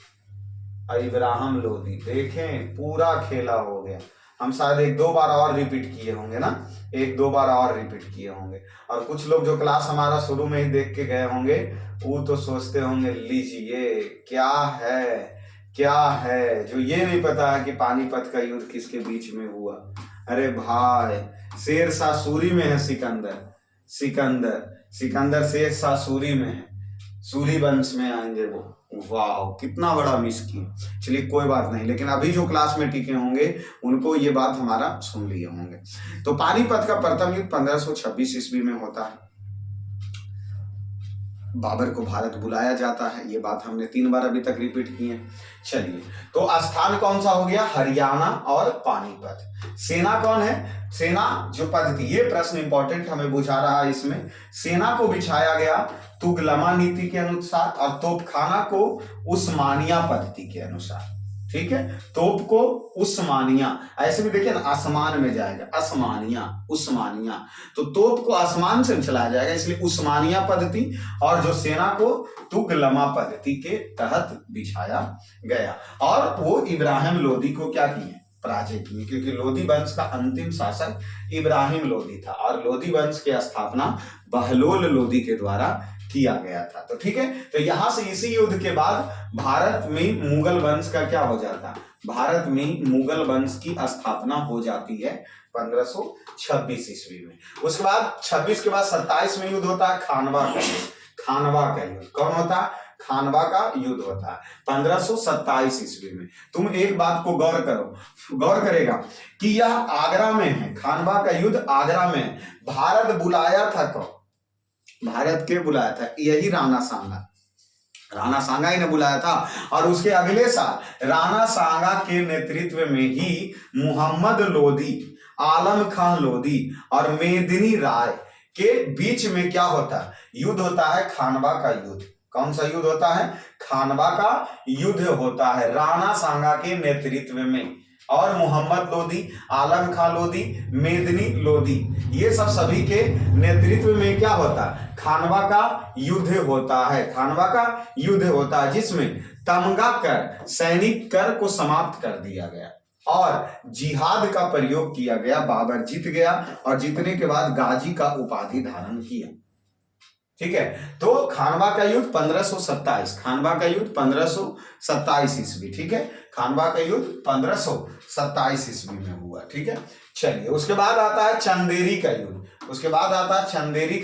इब्राहिम लोदी। देखें, पूरा खेला हो गया। हम शायद 1-2 बार और रिपीट किए होंगे ना, 1-2 बार और रिपीट किए होंगे। और कुछ लोग जो क्लास हमारा शुरू में ही देख के गए होंगे, वो तो सोचते होंगे लीजिए क्या है जो ये नहीं पता है कि पानीपत का युद्ध किसके बीच में हुआ। अरे भाई, शेरशाह सूरी में है सिकंदर शेरशाह सूरी में है, सूरी वंश में आएंगे वो। वाह, कितना बड़ा मिस किया। चलिए कोई बात नहीं, लेकिन अभी जो क्लास में टिके होंगे उनको ये बात हमारा सुन लिए होंगे। तो पानीपत का प्रथम युद्ध 1526 ईस्वी में होता है। बाबर को भारत बुलाया जाता है, ये बात हमने 3 बार अभी तक रिपीट की है। चलिए, तो स्थान कौन सा हो गया? हरियाणा और पानीपत। सेना कौन है? सेना जो पद्धति, ये प्रश्न इंपॉर्टेंट हमें बुझा रहा है। इसमें सेना को बिछाया गया तुगलमा नीति के अनुसार और तोपखाना को उस्मानिया पद्धति के अनुसार। ठीक है, तोप को उस्मानिया, ऐसे भी देखिए ना, आसमान में जाएगा, उस्मानिया, तो तोप को आसमान से चलाया जाएगा, इसलिए उस्मानिया पद्धति, और जो सेना को तुगलमा पद्धति के तहत बिछाया गया। और वो इब्राहिम लोदी को क्या किए? पराजय किए, क्योंकि लोदी वंश का अंतिम शासक इब्राहिम लोदी था, और लोदी वंश की स्थापना बहलोल लोदी के द्वारा किया गया था। तो ठीक है, तो यहां से इसी युद्ध के बाद भारत में मुगल वंश का क्या हो जाता? भारत में मुगल वंश की स्थापना हो जाती है 1526 ईस्वी में। उसके बाद 26 के बाद 27 में युद्ध होता है खानवा का युद्ध। कौन होता है? खानवा का युद्ध होता है 1527 ईस्वी में। तुम एक बात को गौर करेगा कि यह आगरा में है, खानवा का युद्ध आगरा में। भारत बुलाया था कौन? भारत के बुलाया था यही राणा सांगा ही ने बुलाया था। और उसके अगले साल राणा सांगा के नेतृत्व में ही मोहम्मद लोदी, आलम खां लोदी और मेदिनी राय के बीच में क्या होता है? युद्ध होता है खानवा का युद्ध। कौन सा युद्ध होता है? खानवा का युद्ध होता है राणा सांगा के नेतृत्व में। और मोहम्मद लोदी, आलम खां लोदी, मेदिनी लोदी, ये सब सभी के नेतृत्व में क्या होता है? खानवा का युद्ध होता है, जिसमें तमगा कर, सैनिक कर को समाप्त कर दिया गया और जिहाद का प्रयोग किया गया। बाबर जीत गया और जीतने के बाद गाजी का उपाधि धारण किया। ठीक है, तो खानवा का युद्ध 1527 ईस्वी। ठीक है, खानवा का युद्ध 1527 ईस्वी में हुआ। ठीक है, चलिए, उसके बाद आता है चंदेरी का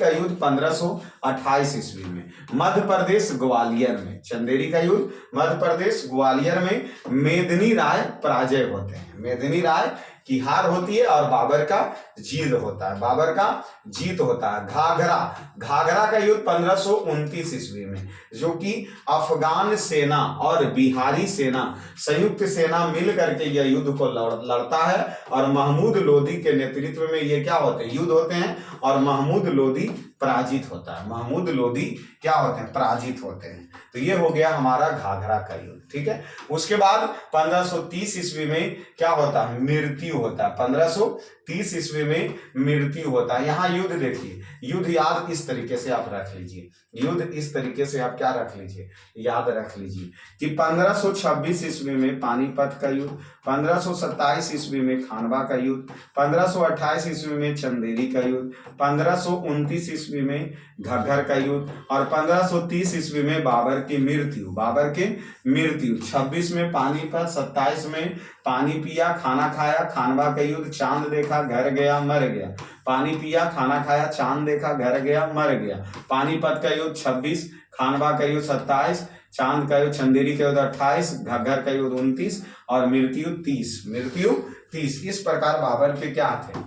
युद्ध। 1528 ईस्वी में मध्य प्रदेश ग्वालियर में। चंदेरी का युद्ध मध्य प्रदेश ग्वालियर में मेदिनी राय पराजय होते हैं। मेदिनी राय की हार होती है और बाबर का जीत होता है, बाबर का जीत होता है। घाघरा, घाघरा का युद्ध 1529 ईस्वी में, जो कि अफगान सेना और बिहारी सेना संयुक्त सेना मिल करके यह युद्ध को लड़ता है और महमूद लोदी के नेतृत्व में ये क्या होते हैं, युद्ध होते हैं और महमूद लोदी पराजित होता है। महमूद लोदी क्या होते हैं, पराजित होते हैं। तो ये हो गया हमारा घाघरा का युद्ध, ठीक है। उसके बाद 1530 ईस्वी में क्या होता है, मृत्यु होता है। 1530 ईस्वी में मृत्यु होता है। यहाँ युद्ध देखिए, युद्ध याद इस तरीके से आप रख लीजिए, युद्ध इस तरीके से आप क्या रख लीजिए, याद रख लीजिए कि 1526 ईस्वी में पानीपत का युद्ध, 1527 ईस्वी में खानवा का युद्ध, 1528 ईस्वी में चंदेरी का युद्ध, 1529 ईस्वी में घग्गर का युद्ध और 1530 ईस्वी में बाबर की मृत्यु, बाबर की मृत्यु। 26 में पानीपत, 27 में पानी पिया खाना खाया, खानवा का युद्ध, चांद देखा घर गया मर गया, पानी पिया खाना खाया, चांद देखा घर गया मर गया। पानीपत का युद्ध 26, खानवा का युद्ध 27, चांद का युद्ध, चंदेरी का युद्ध 28, घग्गर का युद्ध 29 और मृत्यु 30, मृत्यु 30। इस प्रकार बाबर के क्या थे,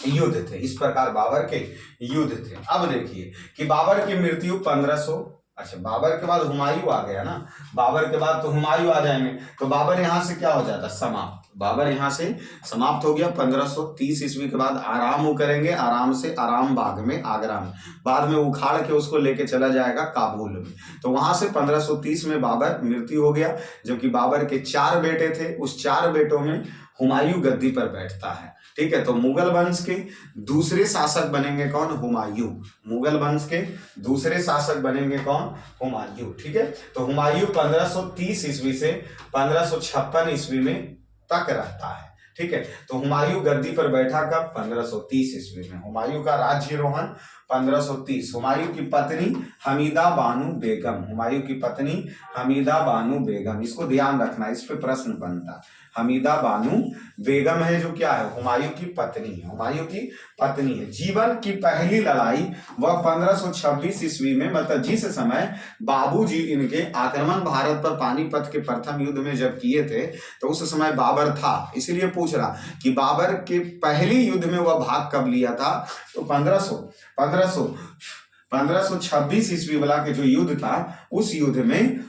युद्ध थे, इस प्रकार बाबर के युद्ध थे। अब देखिए कि बाबर की मृत्यु 1500, अच्छा बाबर के बाद हुमायूं आ गया ना, बाबर के बाद तो हुमायूं आ जाएंगे, तो बाबर यहां से क्या हो जाता, समाप्त, बाबर यहां से समाप्त हो गया। 1530 ईस्वी के बाद आराम वो करेंगे, आराम से आराम बाग में, आगरा में, बाद में उखाड़ के उसको लेके चला जाएगा काबुल में। तो वहां से 1530 में बाबर मृत्यु हो गया, जबकि बाबर के 4 बेटे थे, उस 4 बेटों में हुमायूं गद्दी पर बैठता है, ठीक है। तो मुगल वंश के दूसरे शासक बनेंगे कौन, हुमायूं, मुगल वंश के दूसरे शासक बनेंगे कौन, हुमायूं, ठीक है। तो हुमायूं 1530 ईस्वी से 1556 ईस्वी में तक रहता है, ठीक है। तो हुमायूं गद्दी पर बैठा कब, 1530 ईस्वी में। हुमायूं का राज्यरोहण 1530। हुमायूं की पत्नी हमीदा बानो बेगम, हुमायूं की पत्नी हमीदा बानो बेगम, इसको ध्यान रखना, इस पे प्रश्न बनता है। हमीदा बानो बेगम है जो क्या है, हुमायूं की पत्नी है, हुमायूं की पत्नी है। जीवन की पहली लड़ाई वह 1526 ईस्वी में, मतलब जिस समय बाबूजी इनके आक्रमण भारत पर पानीपत के प्रथम युद्ध में जब किए थे, तो उस समय बाबर था, इसीलिए पूछ रहा कि बाबर के पहली युद्ध में वह भाग कब लिया था। तो 1526 ईस्वी वाला के जो युद्ध था, उस युद्ध में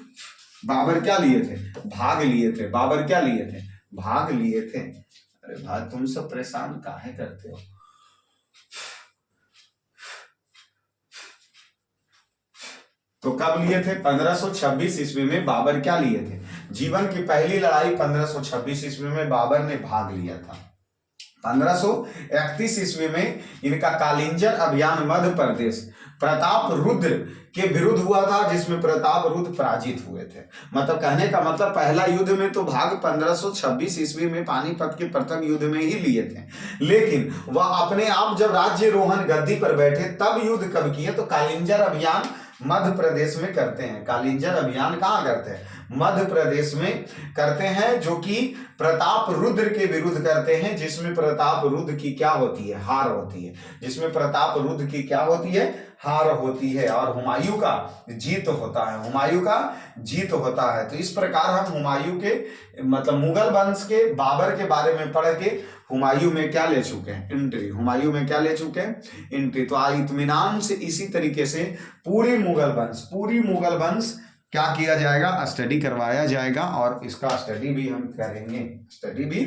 बाबर क्या लिए थे, भाग लिए थे। बाबर क्या लिए थे, भाग लिए थे। अरे भाई तुम सब परेशान काहे करते हो। तो कब लिए थे, 1526 ईस्वी में बाबर क्या लिए थे, जीवन की पहली लड़ाई 1526 ईस्वी में बाबर ने भाग लिया था। 1531 ईस्वी में इनका कालिंजर अभियान मध्य प्रदेश प्रताप रुद्र के विरुद्ध हुआ था, जिसमें प्रताप रुद्र पराजित हुए थे। मतलब कहने का मतलब पहला युद्ध में तो भाग 1526 ईस्वी में पानीपत के प्रथम युद्ध में ही लिए थे, लेकिन वह अपने आप जब राज्यरोहण गद्दी पर बैठे तब युद्ध कब किए, तो कालिंजर अभियान मध्य प्रदेश में करते हैं। कालिंजर अभियान कहाँ करते हैं, मध्य प्रदेश में करते हैं, जो कि प्रताप रुद्र के विरुद्ध करते हैं, जिसमें प्रताप रुद्र की क्या होती है, हार होती है, जिसमें प्रताप रुद्र की क्या होती है, हार होती है और हुमायूं का जीत होता है, हुमायूं का जीत होता है। तो इस प्रकार हम हुमायूं के मतलब मुगल वंश के बाबर के बारे में पढ़ के हुमायूं में क्या ले चुके हैं, एंट्री, हुमायूं में क्या ले चुके हैं, एंट्री। तो इत्मीनान से इसी तरीके से पूरी मुगल वंश क्या किया जाएगा, स्टडी करवाया जाएगा और इसका स्टडी भी हम करेंगे, स्टडी भी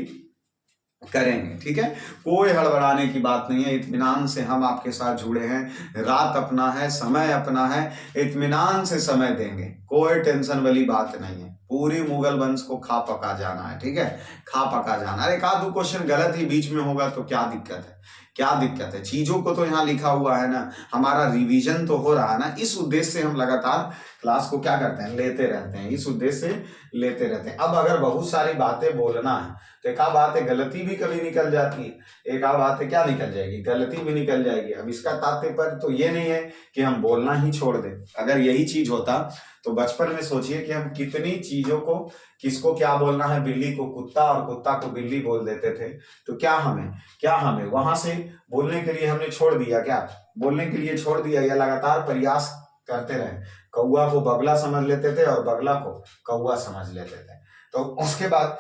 करेंगे, ठीक है। कोई हड़बड़ाने की बात नहीं है, इत्मीनान से हम आपके साथ जुड़े हैं, रात अपना है, समय अपना है, इत्मीनान से समय देंगे, कोई टेंशन वाली बात नहीं है। पूरी मुगल वंश को खा पका जाना है, ठीक है, खा पका जाना। अरे एक आध दो क्वेश्चन गलत ही बीच में होगा तो क्या दिक्कत है, क्या दिक्कत है, चीजों को तो यहाँ लिखा हुआ है ना, हमारा रिवीजन तो हो रहा है ना, इस उद्देश्य से हम लगातार क्लास को क्या करते हैं, लेते रहते हैं, इस उद्देश्य से लेते रहते हैं। अब अगर बहुत सारी बातें बोलना है तो एक बात है गलती भी कभी निकल जाती है, एक बात है क्या निकल जाएगी, गलती भी निकल जाएगी। अब इसका तात्पर्य तो ये नहीं है कि हम बोलना ही छोड़ दें। अगर यही चीज होता तो बचपन में सोचिए कि हम कितनी चीजों को, किसको क्या बोलना है, बिल्ली को कुत्ता और कुत्ता को बिल्ली बोल देते थे, तो क्या हमें वहां से बोलने के लिए हमने छोड़ दिया, क्या बोलने के लिए छोड़ दिया, या लगातार प्रयास करते रहे। कौआ को बगला समझ लेते थे और बगला को कौआ समझ लेते थे। तो उसके बाद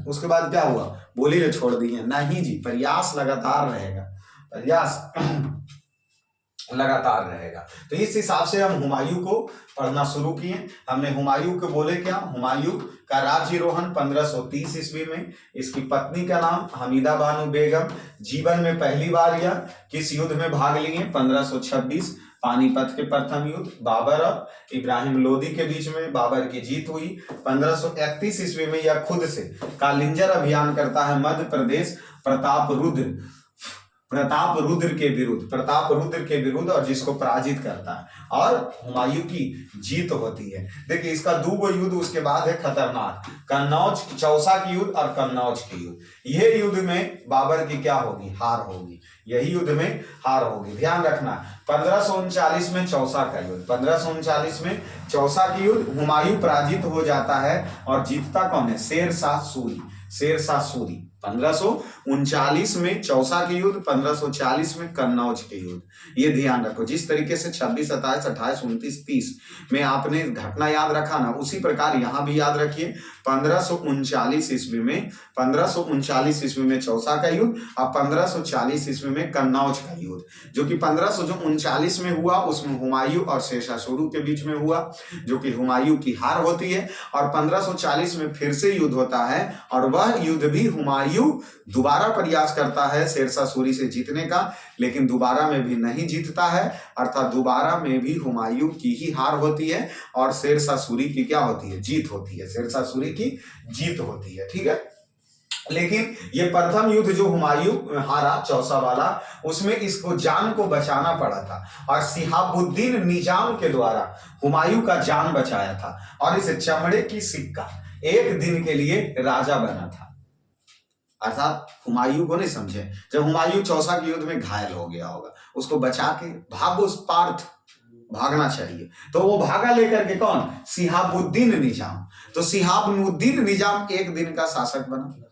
उसके बाद क्या हुआ, बोली ने छोड़ दी है? नहीं जी, प्रयास लगातार रहेगा, प्रयास लगातार रहेगा। तो इस हिसाब से हम हुमायूं को पढ़ना शुरू किए। हमने हुमायूं को बोले क्या, हुमायूं का राज्यरोहण 1530 ईस्वी में, इसकी पत्नी का नाम हमीदा बानो बेगम, जीवन में पहली बार यह किस युद्ध में भाग लिए, 1526 पानीपत के प्रथम युद्ध, बाबर और इब्राहिम लोदी के बीच में बाबर की जीत हुई। 1531 ईस्वी में यह खुद से कालिंजर अभियान करता है मध्य प्रदेश प्रताप रुद्र के विरुद्ध और जिसको पराजित करता है और हुमायूं की जीत होती है। देखिए इसका दो युद्ध उसके बाद है खतरनाक, कन्नौज चौसा की युद्ध और कन्नौज की युद्ध। यह युद्ध में बाबर की क्या होगी, हार होगी, यही युद्ध में हार होगी। ध्यान रखना 1539 में चौसा का युद्ध, 1539 में चौसा की युद्ध हुमायूं पराजित हो जाता है और जीतता कौन है, शेरशाह सूरी। 1539 में चौसा के युद्ध, 1540 में कन्नौज के युद्ध। ये ध्यान रखो, जिस तरीके से 26, 27, 28, 29, 30 में आपने घटना याद रखा ना, उसी प्रकार यहां भी याद रखिए। 1539 ईस्वी में चौसा का युद्ध और 1540 ईस्वी में कन्नौज का युद्ध, जो कि 1539 में हुआ उसमें हुमायूं और शेरशाह सूरी के बीच में हुआ, जो कि हुमायूं की हार होती है। और 1540 में फिर से युद्ध होता है और वह युद्ध भी हुमायूं दोबारा प्रयास करता है शेरशाह सूरी से जीतने का, लेकिन दोबारा में भी नहीं जीतता है, अर्थात दोबारा में भी हुमायूं की ही हार होती है और शेरशाह सूरी की क्या होती है, जीत होती है, शेरशाह सूरी की जीत होती है। ठीक है, लेकिन ये प्रथम युद्ध जो हुमायूं हारा चौसा वाला, उसमें इसको जान को बचाना पड़ा था और शिहाबुद्दीन निजाम के द्वारा हुमायूं का जान बचाया था और इस चमड़े की सिक्का एक दिन के लिए राजा बना था। अर्थात हुमायूं को नहीं समझे, जब हुमायूं चौसा के युद्ध में घायल हो गया होगा, उसको बचा के भागना चाहिए, तो वो भागा लेकर के कौन, शिहाबुद्दीन निजाम। तो शिहाबुद्दीन निजाम एक दिन का शासक बना।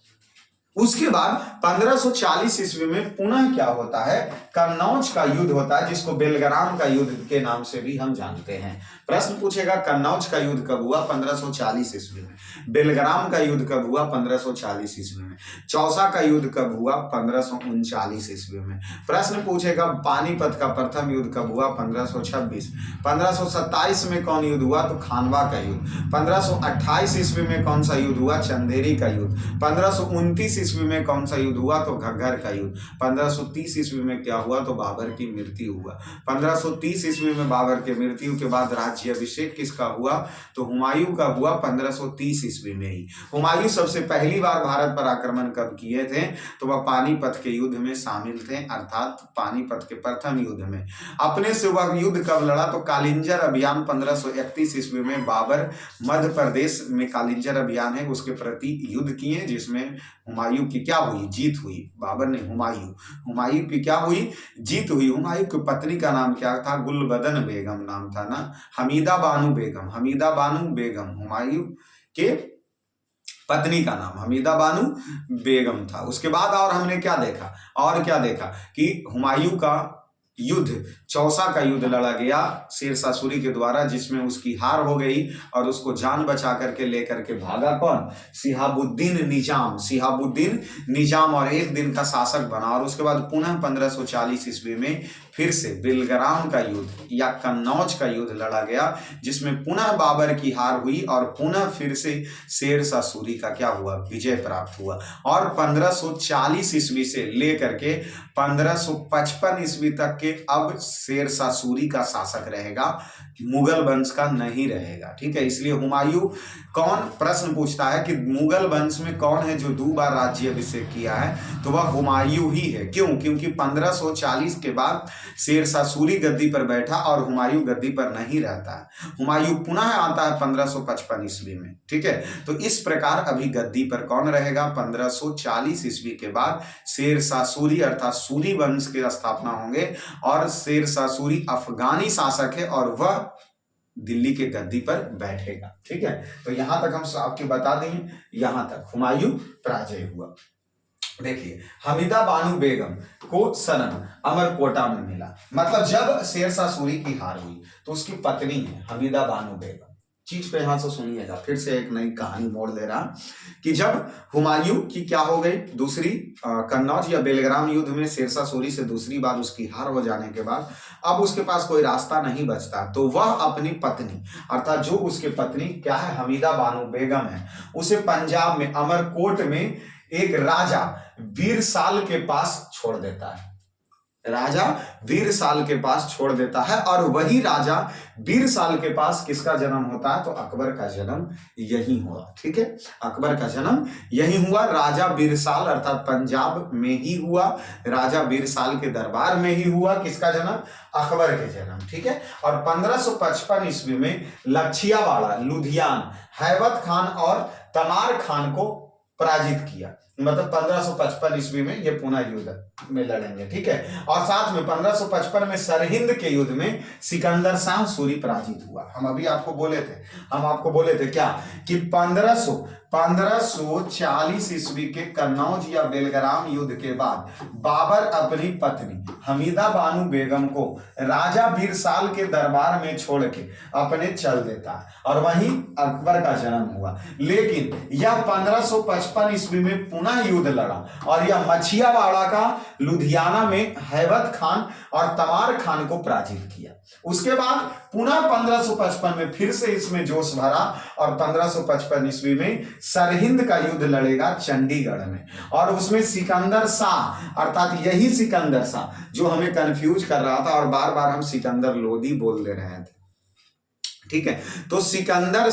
उसके बाद 1540 ईस्वी में पुनः क्या होता है, कन्नौज का युद्ध होता है, जिसको बेलग्राम का युद्ध के नाम से भी हम जानते हैं। प्रश्न पूछेगा कन्नौज का युद्ध कब हुआ, 1540 ईस्वी में। बेलग्राम का युद्ध कब हुआ, 1540 ईस्वी में। चौसा का युद्ध कब हुआ, 1539 ईस्वी में। प्रश्न पूछेगा पानीपत का प्रथम युद्ध कब हुआ, 1526। 1527 में कौन युद्ध हुआ, तो खानवा का युद्ध। 1528 ईस्वी में कौन सा युद्ध हुआ, चंदेरी का युद्ध। 1529 ईस्वी में कौन सा युद्ध हुआ, तो घग्गर का युद्ध। 1530 ईस्वी में क्या हुआ, तो बाबर की मृत्यु हुआ। 1530 ईस्वी में बाबर के मृत्यु के बाद राज्याभिषेक किसका हुआ, तो हुमायूं का हुआ 1530 ईस्वी में ही। हुमायूं सबसे पहली बार भारत पर आक्रमण कब किए थे, तो वह पानीपत के युद्ध में शामिल थे, अर्थात पानीपत के प्रथम युद्ध में। अपने से वह युद्ध कब लड़ा, तो कालिंजर अभियान 1531 ईस्वी में बाबर मध्य प्रदेश में कालिंजर अभियान है उसके प्रति युद्ध किए, जिसमें हुमायूं की क्या हुई, जीत हुई। बाबर ने हुमायूं की क्या हुई, जीत हुई। हुमायूं की पत्नी का नाम क्या था, गुलबदन बेगम नाम था ना, हमीदा बानो बेगम हुमायूं के पत्नी का नाम हमीदा बानो बेगम था। उसके बाद और हमने क्या देखा कि हुमायूं का युद्ध चौसा का युद्ध लड़ा गया शेरशाह सूरी के द्वारा, जिसमें उसकी हार हो गई और उसको जान बचा करके लेकर के भागा कौन, शिहाबुद्दीन निजाम और एक दिन का शासक बना। और उसके बाद पुनः 1540 ईस्वी में फिर से बेलग्राम का युद्ध या कन्नौज का युद्ध लड़ा गया, जिसमें पुनः बाबर की हार हुई और पुनः फिर से शेरशाह सूरी का क्या हुआ, विजय प्राप्त हुआ। और 1540 ईस्वी से लेकर के 1555 ईस्वी तक के अब शेरशाह सूरी का शासक रहेगा, मुगल वंश का नहीं रहेगा। ठीक है, इसलिए हुमायूं कौन, प्रश्न पूछता है कि मुगल वंश में कौन है जो 2 बार राज्याभिषेक किया है, तो वह हुमायूं ही है। क्यों, क्योंकि 1540 के बाद शेरशाह सूरी गद्दी पर बैठा और हुमायूं गद्दी पर नहीं रहता है। हुमायूं पुनः आता है 1555 ईस्वी में। ठीक है, तो इस प्रकार अभी गद्दी पर कौन रहेगा, 1540 ईस्वी के बाद शेरशाह सूरी अर्थात सूरी वंश की स्थापना होंगे और शेरशाह सूरी अफगानी शासक है और वह दिल्ली के गद्दी पर बैठेगा। ठीक है, तो यहां तक हम आपको बता दें, यहां तक हुमायूं पराजय हुआ। देखिए, हमीदा बानो बेगम को शरण अमरकोटा में मिला, मतलब जब शेरशाह सूरी की हार हुई तो उसकी पत्नी है हमीदा बानो बेगम, चीज पे यहां से सुनिएगा, फिर से एक नई कहानी मोड़ ले रहा कि जब हुमायूं की क्या हो गई दूसरी कन्नौज या बेलग्राम युद्ध में शेरशाह सूरी से दूसरी बार उसकी हार हो जाने के बाद अब उसके पास कोई रास्ता नहीं बचता, तो वह अपनी पत्नी अर्थात जो उसके पत्नी क्या है हमीदा बानो बेगम है, उसे पंजाब में अमरकोट में एक राजा वीरसाल के पास छोड़ देता है। राजा वीरसाल के पास छोड़ देता है और वही राजा वीरसाल के पास किसका जन्म होता है, तो अकबर का जन्म यही हुआ। ठीक है, अकबर का जन्म यही हुआ, राजा वीरसाल अर्थात पंजाब में ही हुआ, राजा वीरसाल के दरबार में ही हुआ किसका जन्म, अकबर के जन्म। ठीक है, और 1555 ईस्वी में लक्षियावाड़ा लुधियान हैबत खान और तमार खान को पराजित किया, मतलब 1555 ईस्वी में ये पुनः युद्ध में लड़ेंगे। ठीक है, और साथ में 1555 में सरहिंद के युद्ध में सिकंदर शाह सूरी पराजित हुआ। हम अभी आपको बोले थे क्या कि 1540 ईस्वी के कन्नौज या बेलग्राम युद्ध के बाद बाबर अपनी पत्नी हमीदा बानो बेगम को राजा वीरसाल के दरबार में छोड़ के अपने चल देता है और वहीं अकबर का जन्म हुआ। लेकिन यह 1555 ईस्वी में पुनः युद्ध लड़ा और यह मछियावाड़ा का लुधियाना में हैबत खान और तमार खान को पराजित किया। उसके बाद पुनः 1555 में फिर से इसमें जोश भरा और 1555 ईस्वी में सरहिंद का युद्ध लड़ेगा चंडीगढ़ में, और उसमें सिकंदर शाह अर्थात यही सिकंदर शाह जो हमें कंफ्यूज कर रहा था और बार बार हम सिकंदर लोदी बोल दे रहे थे। ठीक है, तो सिकंदर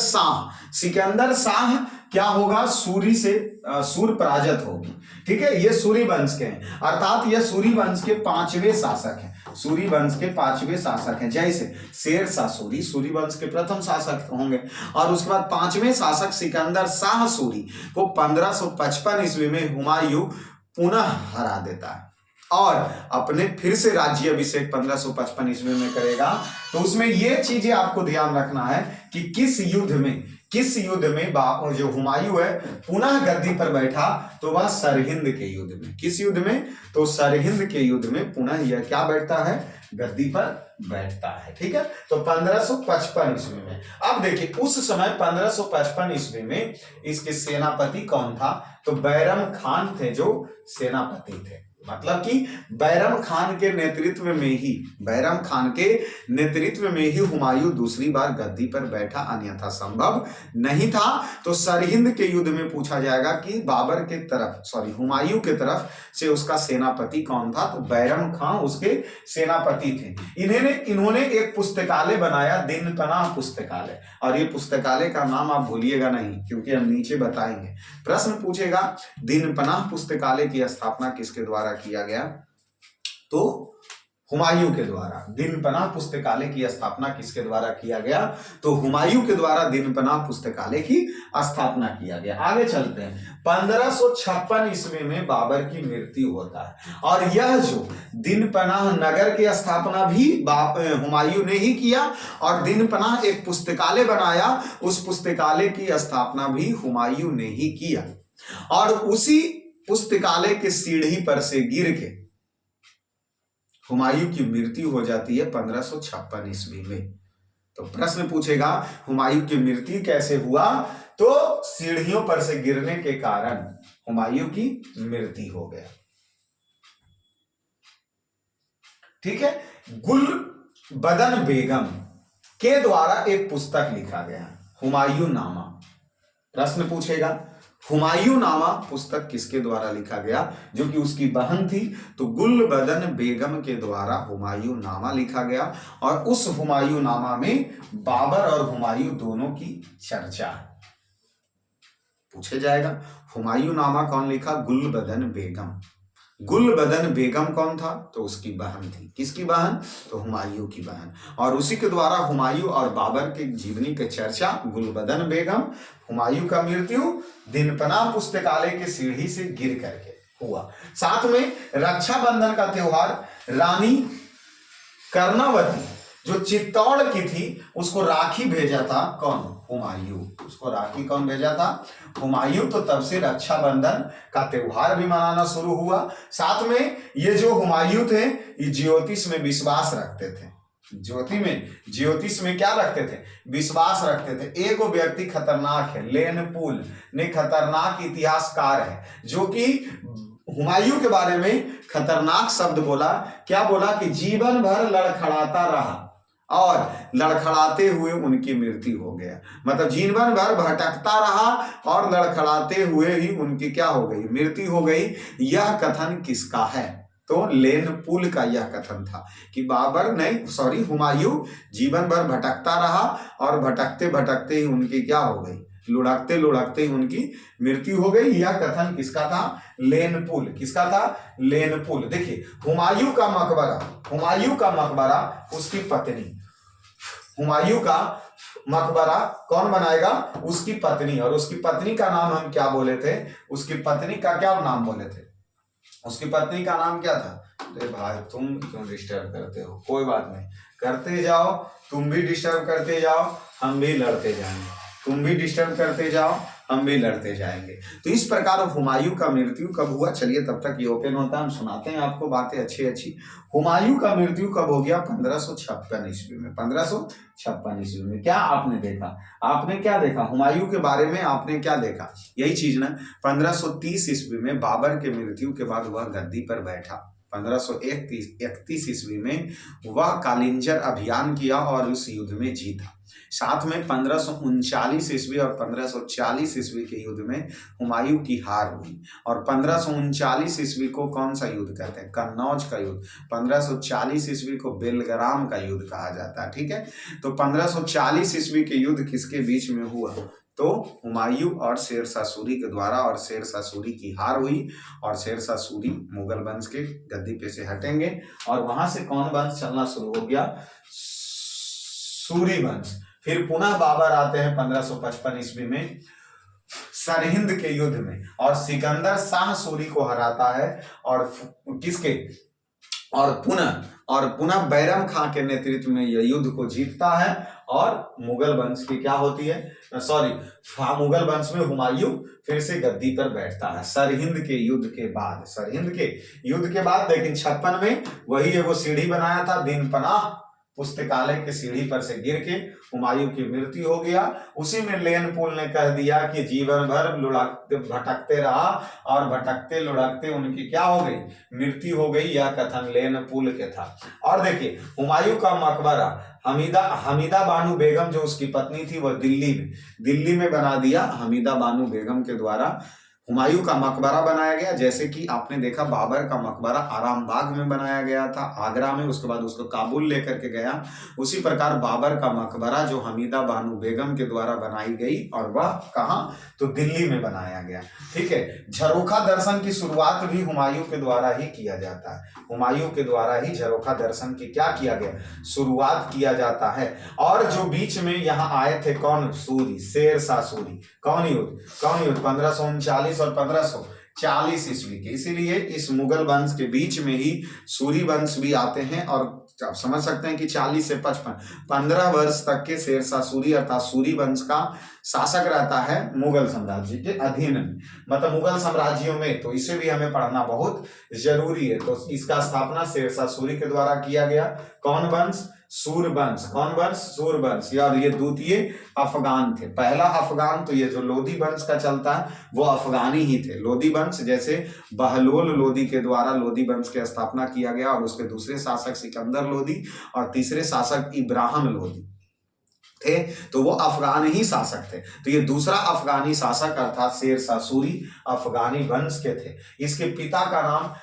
शाह क्या होगा, सूरी से सूर पराजित होगी। ठीक है, ये सूरी वंश के हैं अर्थात ये सूरी वंश के 5वें शासक हैं, सूरी वंश के 5वें शासक हैं। जैसे शेरशाह सूरी सूरी वंश के प्रथम शासक होंगे और उसके बाद 5वें शासक सिकंदर शाह सूरी को 1555 ईस्वी में हुमायूं पुनः हरा देता है और अपने फिर से राज्य अभिषेक 1555 ईस्वी में करेगा। तो उसमें ये चीजें आपको ध्यान रखना है कि किस युद्ध में जो हुमायूं है पुनः गद्दी पर बैठा, तो वह सरहिंद के युद्ध में। किस युद्ध में, तो सरहिंद के युद्ध में पुनः यह क्या बैठता है, गद्दी पर बैठता है। ठीक है, तो 1555 ईस्वी में। अब देखिए उस समय 1555 ईस्वी में इसके सेनापति कौन था, तो बैरम खान थे जो सेनापति थे। मतलब कि बैरम खान के नेतृत्व में ही हुमायूं दूसरी बार गद्दी पर बैठा, अन्यथा संभव नहीं था। तो सरहिंद के युद्ध में पूछा जाएगा कि हुमायूं के तरफ से उसका सेनापति कौन था, तो बैरम खान उसके सेनापति थे। इन्होंने एक पुस्तकालय बनाया, दिनपनाह पुस्तकालय, और ये पुस्तकालय का नाम आप भूलिएगा नहीं क्योंकि हम नीचे बताएंगे। प्रश्न पूछेगा दिनपनाह पुस्तकालय की स्थापना किसके द्वारा किया गया, तो हुमायूं के द्वारा। दिनपनाह पुस्तकालय की स्थापना किसके द्वारा किया गया, तो हुमायूं के द्वारा दिनपनाह पुस्तकालय की स्थापना किया गया। आगे चलते हैं। 1556 ईस्वी में बाबर की मृत्यु होता है और यह जो दिनपनाह नगर की स्थापना भी हुमायूं ने ही किया और दिनपनाह एक पुस्तकालय बनाया, उस पुस्तकालय की स्थापना भी हुमायूं ने ही किया और उसी पुस्तकालय के सीढ़ी पर से गिर के हुमायूं की मृत्यु हो जाती है 1556 ईस्वी में। तो प्रश्न पूछेगा हुमायूं की मृत्यु कैसे हुआ, तो सीढ़ियों पर से गिरने के कारण हुमायूं की मृत्यु हो गया। ठीक है, गुलबदन बेगम के द्वारा एक पुस्तक लिखा गया हुमायूं नामा। प्रश्न पूछेगा हुमायूं नामा पुस्तक किसके द्वारा लिखा गया, जो कि उसकी बहन थी, तो गुलबदन बेगम के द्वारा हुमायूं नामा लिखा गया और उस हुमायूं नामा में बाबर और हुमायूं दोनों की चर्चा पूछे जाएगा। हुमायूं नामा कौन लिखा, गुलबदन बेगम। गुलबदन बेगम कौन था, तो उसकी बहन थी। किसकी बहन, तो हुमायूं की बहन, और उसी के द्वारा हुमायूं और बाबर के जीवनी की चर्चा गुलबदन बेगम, हुमायूं का मृत्यु दिनपनाह पुस्तकालय के सीढ़ी से गिर करके हुआ। साथ में रक्षाबंधन का त्योहार रानी कर्णावती जो चित्तौड़ की थी उसको राखी भेजा था कौन, हुमायूं। उसको राखी कौन भेजा था, हुमायूं। तो तब से रक्षाबंधन का त्योहार भी मनाना शुरू हुआ। साथ में ये जो हुमायूं थे ये ज्योतिष में विश्वास रखते थे। ज्योति में, ज्योतिष में क्या रखते थे? विश्वास रखते थे। एक व्यक्ति खतरनाक है, लेन पुल ने खतरनाक इतिहासकार है, जो कि हुमायूं के बारे में खतरनाक शब्द बोला। क्या बोला? कि जीवन भर लड़खड़ाता रहा और लड़खड़ाते हुए उनकी मृत्यु हो गया। मतलब जीवन भर भटकता रहा और लड़खड़ाते हुए ही उनकी क्या हो गई? मृत्यु हो गई। यह कथन किसका है? तो लेन पुल का यह कथन था कि हुमायूं जीवन भर भटकता रहा और भटकते भटकते ही उनकी क्या हो गई? लुढ़कते लुढ़कते ही उनकी मृत्यु हो गई। यह कथन किसका था? लेन पुल। किसका था? लेन पुल। देखिए, हुमायूं का मकबरा उसकी पत्नी, हुमायूं का मकबरा कौन बनाएगा? उसकी पत्नी। और उसकी पत्नी का नाम हम क्या बोले थे? उसकी पत्नी का क्या नाम बोले थे? उसकी पत्नी का नाम क्या था? अरे भाई तुम क्यों डिस्टर्ब करते हो? कोई बात नहीं, करते जाओ, तुम भी डिस्टर्ब करते जाओ, हम भी लड़ते जाएंगे। तुम भी डिस्टर्ब करते जाओ, हम भी लड़ते जाएंगे। तो इस प्रकार हुमायूं का मृत्यु कब हुआ? चलिए तब तक ये ओपन होता है, हम सुनाते हैं आपको बातें अच्छी अच्छी। हुमायूं का मृत्यु कब हो गया? 1556 ईस्वी में। 1556 ईस्वी में। क्या आपने देखा? आपने क्या देखा हुमायूं के बारे में? आपने क्या देखा? यही चीज ना। 1530 ईस्वी में बाबर के मृत्यु के बाद वह गद्दी पर बैठा। 1531 ईस्वी में वह कालिंजर अभियान किया और उस युद्ध में जीता। साथ में 1539 ईस्वी और 1540 ईस्वी के युद्ध में हुमायूं की हार हुई। और 1539 ईस्वी को कौन सा युद्ध कहते हैं? कन्नौज का युद्ध। 1540 ईस्वी को बेलग्राम का युद्ध कहा जाता है। ठीक है, तो 1540 ईस्वी के युद्ध किसके बीच में हुआ? तो हुमायूं और शेरशाह सूरी के द्वारा, और शेरशाह सूरी की हार हुई और शेरशाह सूरी मुगल वंश के गद्दी पे से हटेंगे और वहां से कौन वंश चलना शुरू हो गया? सूरी वंश। फिर पुनः बाबर आते हैं 1555 ईस्वी में सरहिंद के युद्ध में और सिकंदर शाह सूरी को हराता है और किसके? और पुनः बैरम खां के नेतृत्व में यह युद्ध को जीतता है और मुगल वंश की क्या होती है? मुगल वंश में हुमायूं फिर से गद्दी पर बैठता है सरहिंद के युद्ध के बाद। लेकिन 56 में वही एगो सीढ़ी बनाया था, दिन पनाह पुस्तकालय के सीढ़ी पर से गिर के हुमायूं की मृत्यु हो गया। उसी में लेन पुल ने कह दिया कि जीवन भर भटकते रहा और भटकते लुढ़कते उनकी क्या हो गई? मृत्यु हो गई। यह कथन लेन पुल के था। और देखिए, हुमायूं का मकबरा हमीदा बानू बेगम जो उसकी पत्नी थी, वह दिल्ली में बना दिया। हमीदा बानू बेगम के द्वारा हुमायूं का मकबरा बनाया गया। जैसे कि आपने देखा बाबर का मकबरा आरामबाग में बनाया गया था, आगरा में, उसके बाद उसको काबुल लेकर के गया। उसी प्रकार बाबर का मकबरा जो हमीदा बानू बेगम के द्वारा बनाई गई, और वह कहाँ? तो दिल्ली में बनाया गया। ठीक है, झरोखा दर्शन की शुरुआत भी हुमायूं के द्वारा ही किया जाता है। हुमायूं के द्वारा ही झरोखा दर्शन की क्या किया गया? शुरुआत किया जाता है। और जो बीच में यहाँ आए थे कौन? सूरी, शेरशाह सूरी। कौन युद्ध? 1539 और 1540 ईस्वी के। इसीलिए इस मुगल वंश के बीच में ही सूरी वंश भी आते हैं। और आप समझ सकते हैं कि 40 से 15 वर्ष तक के शेरशाह सूरी अर्थात सूरी वंश का शासक रहता है मुगल साम्राज्य के अधीन में, मतलब मुगल साम्राज्यों में। तो इसे भी हमें पढ़ना बहुत जरूरी है। तो इसका स्थापना शेरशाह सूरी के द्वारा किया गया। कौन वंश? सूरवंश। कौन वंश? सूरवंश। यार ये द्वितीय अफगान थे। पहला अफगान तो ये जो लोधी वंश का चलता है वो अफगानी ही थे। लोधी वंश, जैसे बहलोल लोधी के द्वारा लोधी वंश की स्थापना किया गया और उसके दूसरे शासक सिकंदर लोधी और तीसरे शासक इब्राहिम लोधी थे, तो वो अफगान ही शासक थे। तो ये दूसरा अफगानी शासक अर्थात शेरशाह सूरी अफगानी वंश के थे। इसके पिता का नाम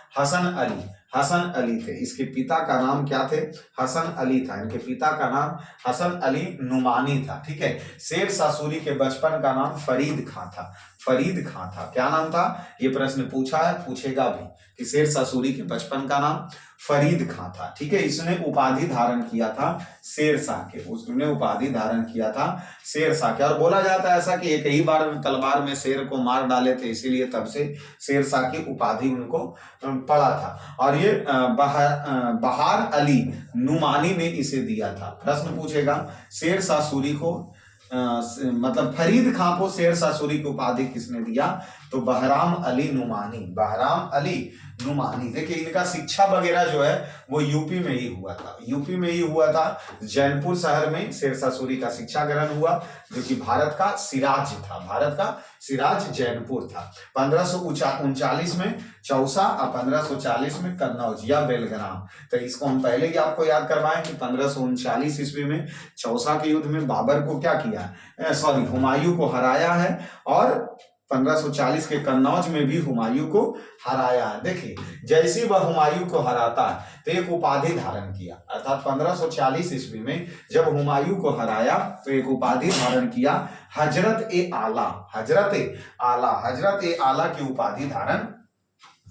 हसन अली थे। इसके पिता का नाम क्या थे? हसन अली था। इनके पिता का नाम हसन अली नुमानी था। ठीक है, शेरशाह सूरी के बचपन का नाम फरीद खां था। क्या नाम था? ये प्रश्न पूछा है, पूछेगा भी कि शेरशाह सूरी के बचपन का नाम फरीद खां था। ठीक है, इसने उपाधि धारण किया था शेरशाह के। उसने उपाधि धारण किया था शेरशाह के। और बोला जाता है ऐसा कि एक ही बार तलवार में शेर को मार डाले थे, इसीलिए तब से शेरशाह की उपाधि उनको पड़ा था। और ये बहार अली नुमानी ने इसे दिया था। प्रश्न पूछेगा शेरशाह सूरी को मतलब फरीद खां को शेरशाह सूरी की उपाधि किसने दिया? तो बहराम अली नुमानी। देखिए इनका शिक्षा वगैरह जो है वो यूपी में ही हुआ था, यूपी में ही हुआ था। जैनपुर शहर में शेरशाह सूरी का शिक्षा ग्रहण हुआ, जो कि भारत का सिराज था, भारत का सिराज जैनपुर था। 1539 में चौसा और 1540 में कन्नौज या बेलग्राम। तो इसको हम पहले ही आपको याद करवाएं कि 1539 ईस्वी में चौसा के युद्ध में बाबर को क्या किया, सॉरी हुमायूं को हराया है, और 1540 के कन्नौज में भी हुमायूं को हराया है। देखिए जैसे वह हुमायूं को हराता है तो एक उपाधि धारण किया, अर्थात 1540 ईस्वी में जब हुमायूं को हराया तो एक उपाधि धारण किया, हजरत ए आला, हजरत ए आला, हजरत ए आला की उपाधि धारण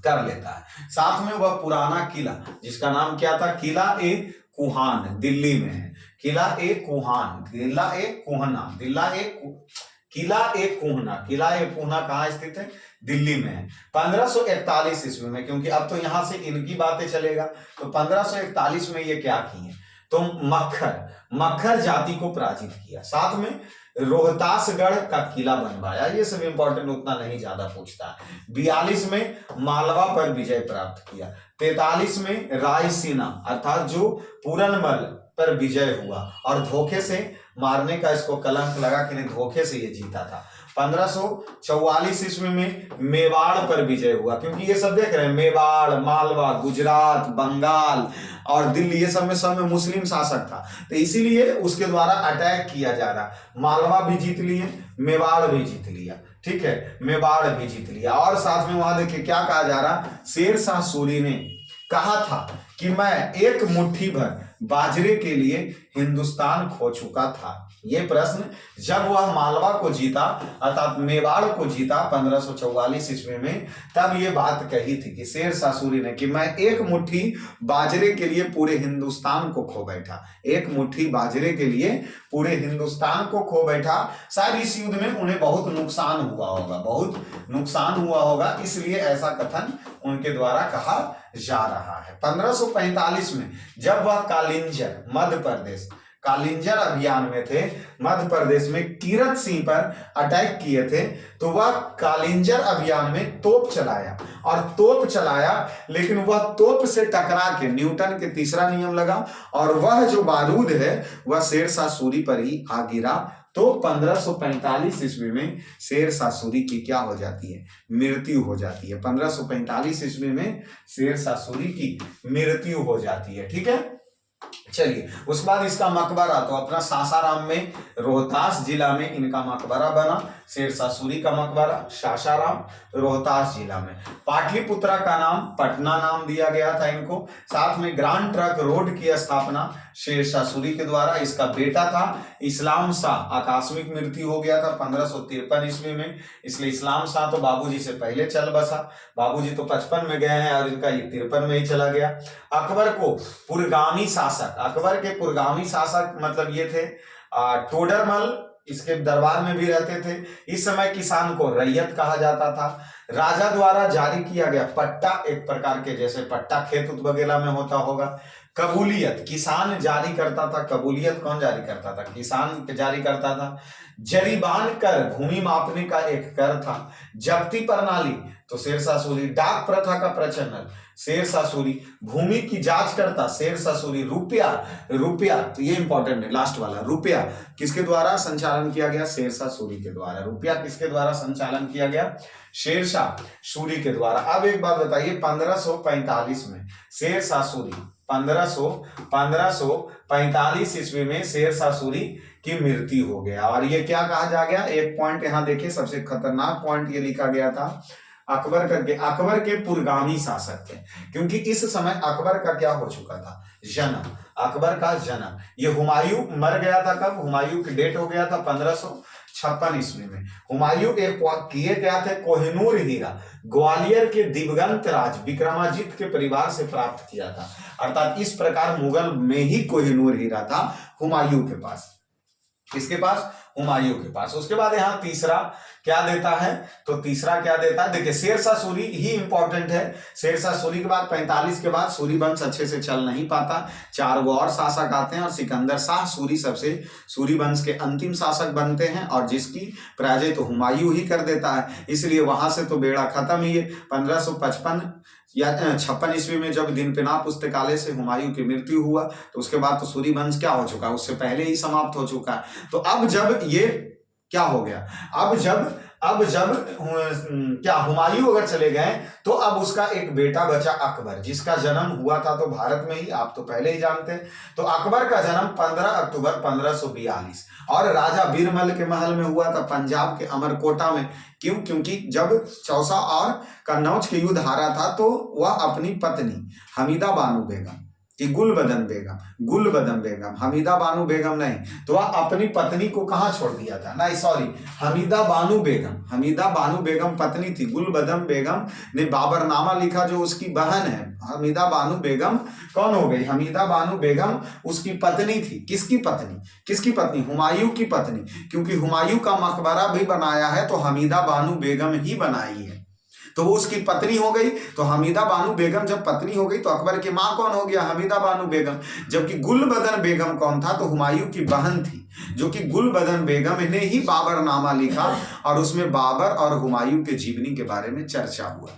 कर लेता है। साथ में वह पुराना किला, जिसका नाम क्या था, किला ए कुहान, दिल्ली में है, किला ए कुहान, किला ए कुहना, किला ए कुहना, किला ए कुहना कहाँ स्थित है, दिल्ली में है। 1541 ईस्वी में, क्योंकि अब तो यहां से इनकी बातें चलेगा, तो 1541 में ये क्या किए, तो मक्खर जाति को पराजित किया, साथ में रोहतासगढ़ का किला बनवाया, ये सब इंपॉर्टेंट उतना नहीं ज्यादा पूछता। 42 में मालवा पर विजय प्राप्त किया, 43 में रायसीना अर्थात जो पूरनमल पर विजय हुआ, और धोखे से मारने का इसको कलंक लगा कि नहीं, धोखे से ये जीता था। 1544 ईस्वी में मेवाड़ पर विजय हुआ, क्योंकि ये सब देख रहे हैं मेवाड़, मालवा, गुजरात, बंगाल और दिल्ली, ये सब में मुस्लिम शासक था, तो इसीलिए उसके द्वारा अटैक किया जा रहा। मालवा भी जीत लिए, मेवाड़ भी जीत लिया, ठीक है, मेवाड़ भी जीत लिया। और साथ में वहां देखिए क्या कहा जा रहा, शेरशाह सूरी ने कहा था कि मैं एक मुट्ठी भर बाजरे के लिए हिंदुस्तान खो चुका था। ये प्रश्न जब वह मालवा को जीता अर्थात मेवाड़ को जीता 1544 ईस्वी में, तब ये बात कही थी कि शेरशाह सूरी ने कि मैं एक मुट्ठी बाजरे के लिए पूरे हिंदुस्तान को खो बैठा, एक मुट्ठी बाजरे के लिए पूरे हिंदुस्तान को खो बैठा। शायद इस युद्ध में उन्हें बहुत नुकसान हुआ होगा, बहुत नुकसान हुआ होगा, इसलिए ऐसा कथन उनके द्वारा कहा जा रहा है। 1545 में जब वह कालिंजर मध्य प्रदेश, कालिंजर अभियान में थे, मध्य प्रदेश में कीरत सिंह पर अटैक किए थे, तो वह कालिंजर अभियान में तोप चलाया, और तोप चलाया लेकिन वह तोप से टकरा के न्यूटन के तीसरा नियम लगा, और वह जो बारूद है वह शेरशाह सूरी पर ही आ गिरा। तो 1545 ईस्वी में शेरशाह सूरी की क्या हो जाती है, मृत्यु हो जाती है। 1545 ईस्वी में शेरशाह सूरी की मृत्यु हो जाती है, ठीक है। चलिए उसके बाद इसका मकबरा, तो अपना सासाराम में, रोहतास जिला में इनका मकबरा बना, शेरशाह सूरी का मकबरा सासाराम रोहतास जिला में। पाटलिपुत्रा का नाम पटना नाम दिया गया था इनको। साथ में ग्रांड ट्रंक रोड की स्थापना शेरशाह सूरी के द्वारा, इसका बेटा था इस्लाम शाह, आकस्मिक मृत्यु हो गया था 1553 ईस्वी में, इसलिए इस्लाम शाह तो बाबूजी से पहले चल बसा, बाबूजी तो 55 में गए हैं और इनका 53 में ही चला गया। अकबर को पुरगामी शासक, अकबर के पुरगामी शासक मतलब ये थे टोडरमल, इसके दरबार में भी रहते थे। इस समय किसान को रैयत कहा जाता था। राजा द्वारा जारी किया गया पट्टा, एक प्रकार के जैसे पट्टा खेत वगैरह में होता होगा। कबूलियत, किसान जारी करता था, कबूलियत कौन जारी करता था, किसान जारी करता था। जरीबान कर, भूमि मापने का एक कर था। जब्ती प्रणाली, तो शेरशाह सूरी। डाक प्रथा का प्रचलन, शेरशाह सूरी। भूमि की जांच करता, शेरशाह सूरी। रुपया, तो ये इंपॉर्टेंट है लास्ट वाला, रुपया किसके द्वारा संचालन किया गया, शेरशाह सूरी के द्वारा। रुपया किसके द्वारा संचालन किया गया, शेरशाह सूरी के द्वारा। अब एक बात बताइए, 1545 में शेरशाह सूरी, 1545 ईस्वी में शेरशाह सूरी की मृत्यु हो गया। और ये क्या कहा जा गया, एक पॉइंट यहां देखिए, सबसे खतरनाक पॉइंट ये लिखा गया था, अकबर के पुरगामी शासक थे, क्योंकि इस समय अकबर का क्या हो चुका था, जन्म, अकबर का जन्म। ये हुमायूं मर गया था, कब हुमायूं की डेट हो गया था 1556 ईस्वी में। हुमायूं एक किए क्या थे, कोहिनूर हीरा ग्वालियर के दिवगंत राज विक्रमादित्य के परिवार से प्राप्त किया था। अर्थात इस प्रकार मुगल में ही कोहिनूर हीरा था हुमायूं के पास। किसके पास, हुमायूं के पास। उसके बाद यहाँ तीसरा क्या देता है, तो तीसरा क्या देता है, देखिए शेरशाह सूरी ही इंपॉर्टेंट है। शेरशाह सूरी के बाद 45 के बाद सूरी वंश अच्छे से चल नहीं पाता, 4 गो और शासक आते हैं और सिकंदर शाह सूरी सबसे सूरी वंश के अंतिम शासक बनते हैं, और जिसकी पराजय तो हुमायूं ही कर देता है, इसलिए वहां से तो बेड़ा खत्म ही है। 1555 या 56 ईस्वी में जब दिनपिना पुस्तकालय से हुमायूं की मृत्यु हुआ, तो उसके बाद तो सूर्यवंश क्या हो चुका, उससे पहले ही समाप्त हो चुका है। तो अब जब ये क्या हो गया, अब जब क्या हुमायूं अगर चले गए, तो अब उसका एक बेटा बचा अकबर, जिसका जन्म हुआ था तो भारत में ही, आप तो पहले ही जानते हैं। तो अकबर का जन्म 15 अक्टूबर 1542 और राजा बीरबल के महल में हुआ था, पंजाब के अमरकोटा में। क्यों? क्योंकि जब चौसा और कन्नौज के युद्ध हारा था, तो वह अपनी पत्नी हमीदा बानो बेगम कि गुलबदन बेगम, हमीदा बानो बेगम नहीं, तो वह अपनी पत्नी को कहाँ छोड़ दिया था, नहीं सॉरी, हमीदा बानो बेगम पत्नी थी। गुलबदन बेगम ने बाबरनामा लिखा, जो उसकी बहन है। हमीदा बानो बेगम कौन हो गई? हमीदा बानो बेगम उसकी पत्नी थी। किसकी पत्नी? हुमायूं की पत्नी, क्योंकि हुमायूं का मकबरा भी बनाया है तो हमीदा बानो बेगम ही बनाई है, तो वो उसकी पत्नी हो गई। तो हमीदा बानो बेगम जब पत्नी हो गई, तो अकबर की मां कौन हो गया? हमीदा बानो बेगम। जबकि गुलबदन बेगम कौन था? तो हुमायूं की बहन थी, जो कि गुलबदन बेगम ने ही बाबरनामा लिखा, और उसमें बाबर और हुमायूं के जीवनी के बारे में चर्चा हुआ।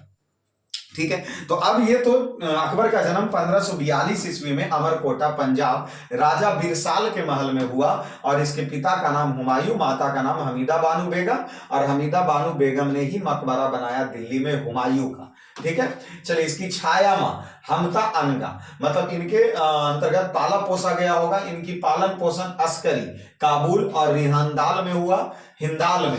ठीक है, तो अब ये तो अकबर का जन्म 1542 ईस्वी में अमरकोटा पंजाब राजा बिरसाल के महल में हुआ, और इसके पिता का नाम हुमायूं, माता का नाम हमीदा बानो बेगम, और हमीदा बानो बेगम ने ही मकबरा बनाया दिल्ली में हुमायूं का। ठीक है, चलिए, इसकी छाया मां हमता अनगा, मतलब इनके अंतर्गत पाला पोसा गया होगा। इनकी पालन पोषण अस्करी, काबुल और हिंदाल में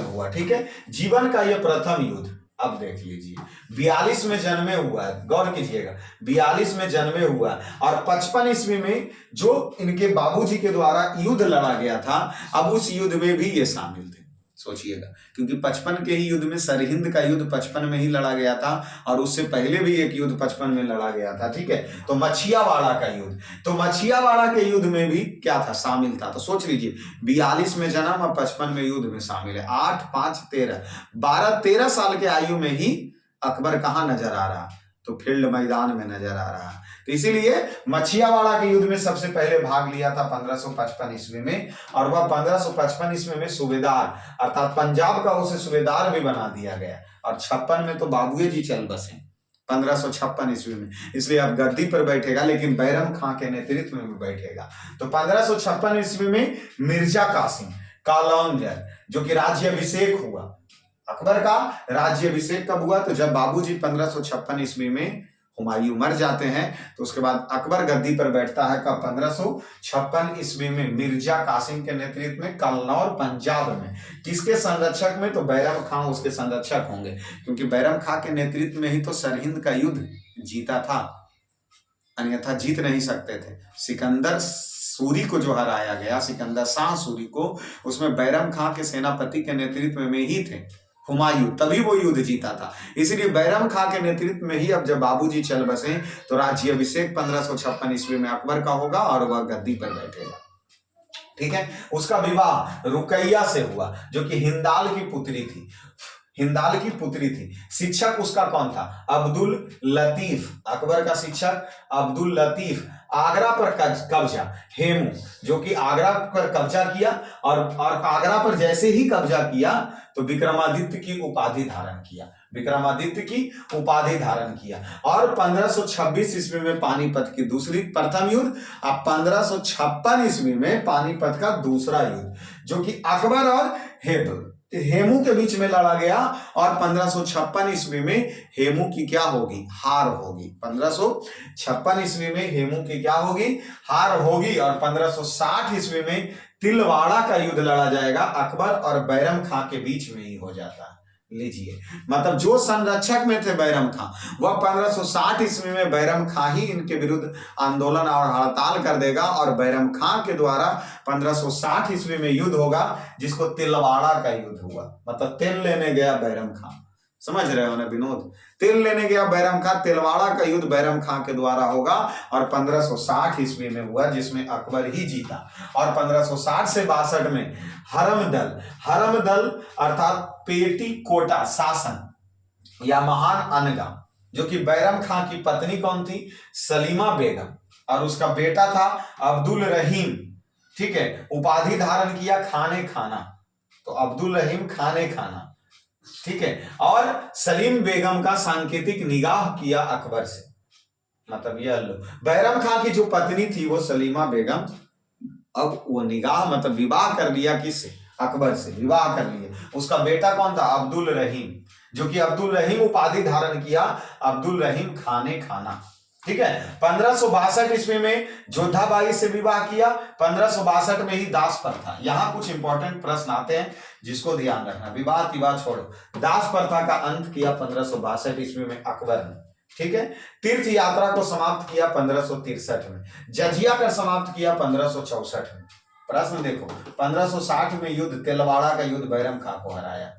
हुआ। ठीक है, जीवन का यह प्रथम युद्ध, अब देख लीजिए, 42 में जन्मे हुआ है, गौर कीजिएगा, 42 में जन्मे हुआ है, और 55 ईस्वी में जो इनके बाबूजी के द्वारा युद्ध लड़ा गया था, अब उस युद्ध में भी ये शामिल थे। सोचिएगा, क्योंकि 55 के ही युद्ध में, सरहिंद का युद्ध 55 में ही लड़ा गया था, और उससे पहले भी एक युद्ध 55 में लड़ा गया था। ठीक है, तो मछियावाड़ा का युद्ध, तो मछियावाड़ा के युद्ध में भी क्या था? शामिल था। तो सोच लीजिए, 42 में जन्म और 55 में युद्ध में शामिल है। 8, 5, 13, 12-13 साल के आयु में ही अकबर कहाँ नजर आ रहा? तो फील्ड मैदान में नजर आ रहा। तो इसीलिए मछियावाड़ा के युद्ध में सबसे पहले भाग लिया था 1555 ईस्वी में, और वह 1555 ईस्वी में सूबेदार, अर्थात पंजाब का उसे सूबेदार भी बना दिया गया। और 56 में तो बाबूए जी चल बसे, 1556 ईस्वी में, इसलिए अब गद्दी पर बैठेगा, लेकिन बैरम खां के नेतृत्व में बैठेगा। तो 1556 ईस्वी में मिर्जा कासिम कालौंजर, जो कि राज्याभिषेक हुआ। अकबर का राज्याभिषेक कब हुआ? तो जब बाबूजी 1556 ईस्वी में हुमायूं मर जाते हैं, तो उसके बाद अकबर गद्दी पर बैठता है। कब? 1556 ईस्वी में मिर्जा कासिम के नेतृत्व में कन्नौज पंजाब में। किसके संरक्षक में? तो बैरम खां उसके संरक्षक होंगे, क्योंकि बैरम खां के नेतृत्व में ही तो सरहिंद का युद्ध जीता था, अन्यथा जीत नहीं सकते थे। सिकंदर सूरी को जो हराया गया, सिकंदर शाह सूरी को, उसमें बैरम खां के सेनापति के नेतृत्व में ही थे हुमायूं, तभी वो युद्ध जीता था। इसलिए बैरम खां के नेतृत्व में ही अब जब बाबूजी चल बसे, तो राज्याभिषेक 1556 ईस्वी में अकबर का होगा, और वह गद्दी पर बैठेगा। ठीक है, उसका विवाह रुकैया से हुआ, जो कि हिंदाल की पुत्री थी। शिक्षक उसका कौन था? अब्दुल लतीफ, अकबर का शिक्षक अब्दुल लतीफ। आगरा पर कब्जा हेमू, जो कि आगरा पर कब्जा किया, और आगरा पर जैसे ही कब्जा किया, तो विक्रमादित्य की उपाधि धारण किया, और 1526 ईस्वी में पानीपत की प्रथम युद्ध, अब 1556 ईस्वी में पानीपत का दूसरा युद्ध, जो कि अकबर और हेमू के बीच में लड़ा गया, और 1556 ईस्वी में हेमू की क्या होगी? हार होगी। 1556 ईस्वी में हेमू की क्या होगी? हार होगी, और 1560 ईस्वी में तिलवाड़ा का युद्ध लड़ा जाएगा, अकबर और बैरम खां के बीच में ही हो जाता है। लीजिए, मतलब जो संरक्षक में थे बैरम खां, वह 1560 ईस्वी में बैरम खां ही इनके विरुद्ध आंदोलन और हड़ताल कर देगा, और बैरम खां के द्वारा 1560 ईस्वी में युद्ध होगा, जिसको तिलवाड़ा का युद्ध हुआ। मतलब तेल लेने गया बैरम खां, समझ रहे हो ना विनोद? तेल लेने गया बैरम खां, तिलवाड़ा का युद्ध बैरम खां के द्वारा होगा, और 1560 ईस्वी में हुआ, जिसमें अकबर ही जीता। और 1560 से 62 में हरमदल अर्थात पेटी कोटा शासन या महान अनगा, जो कि बैरम खां की पत्नी कौन थी? सलीमा बेगम, और उसका बेटा था अब्दुल रहीम। ठीक है, उपाधि धारण किया खाने खाना, तो अब्दुल रहीम खाने खाना, ठीक है। और सलीम बेगम का सांकेतिक निगाह किया अकबर से, मतलब यह लो, बैरम खां की जो पत्नी थी वो सलीमा बेगम, अब वो निगाह मतलब विवाह कर लिया किससे, अकबर से विवाह कर लिया। उसका बेटा कौन था, अब्दुल रहीम, जो कि अब्दुल रहीम उपाधि धारण किया, अब्दुल रहीम खाने खाना। ठीक है। 1562 ईस्वी में जोधाबाई से विवाह किया, 1562 में ही दास प्रथा। यहां कुछ इंपॉर्टेंट प्रश्न आते हैं जिसको ध्यान रखना, विवाह विवाह छोड़ो। दास प्रथा का अंत किया 1562 ईस्वी में अकबर ने। ठीक है। तीर्थ यात्रा को समाप्त किया 1563 में, जजिया कर समाप्त किया 1564 में। प्रश्न देखो, 1560 में युद्ध, तेलवाड़ा का युद्ध, बैरम खां को हराया।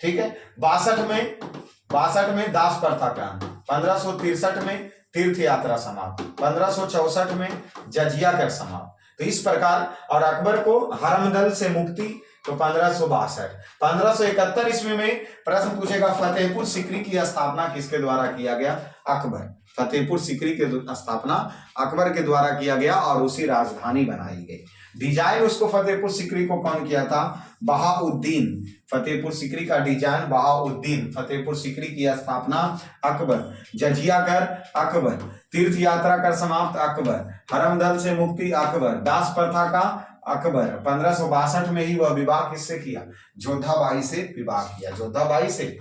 ठीक है। 62 में दास प्रथा का अंत, 1563 में तीर्थ यात्रा समाप्त, 1564 में जजिया कर समाप्त। तो इस प्रकार, और अकबर को हरमदल से मुक्ति तो 1562। 1571 ईस्वी में प्रश्न पूछेगा, फतेहपुर सीकरी की स्थापना किसके द्वारा किया गया, अकबर। फतेहपुर सीकरी की स्थापना अकबर के द्वारा किया गया और उसी राजधानी बनाई गई। डिजाइन उसको फतेहपुर सीकरी को कौन किया था, बहाउद्दीन। फतेहपुर सीकरी का डिजाइन बहाउद्दीन, फतेहपुर सीकरी की स्थापना अकबर, जजिया कर अकबर, तीर्थ यात्रा कर समाप्त अकबर, हरमदल से मुक्ति अकबर, दास प्रथा का अकबर। 1562 में ही वह विवाह किससे किया, जोधाबाई से विवाह किया, जोधाबाई से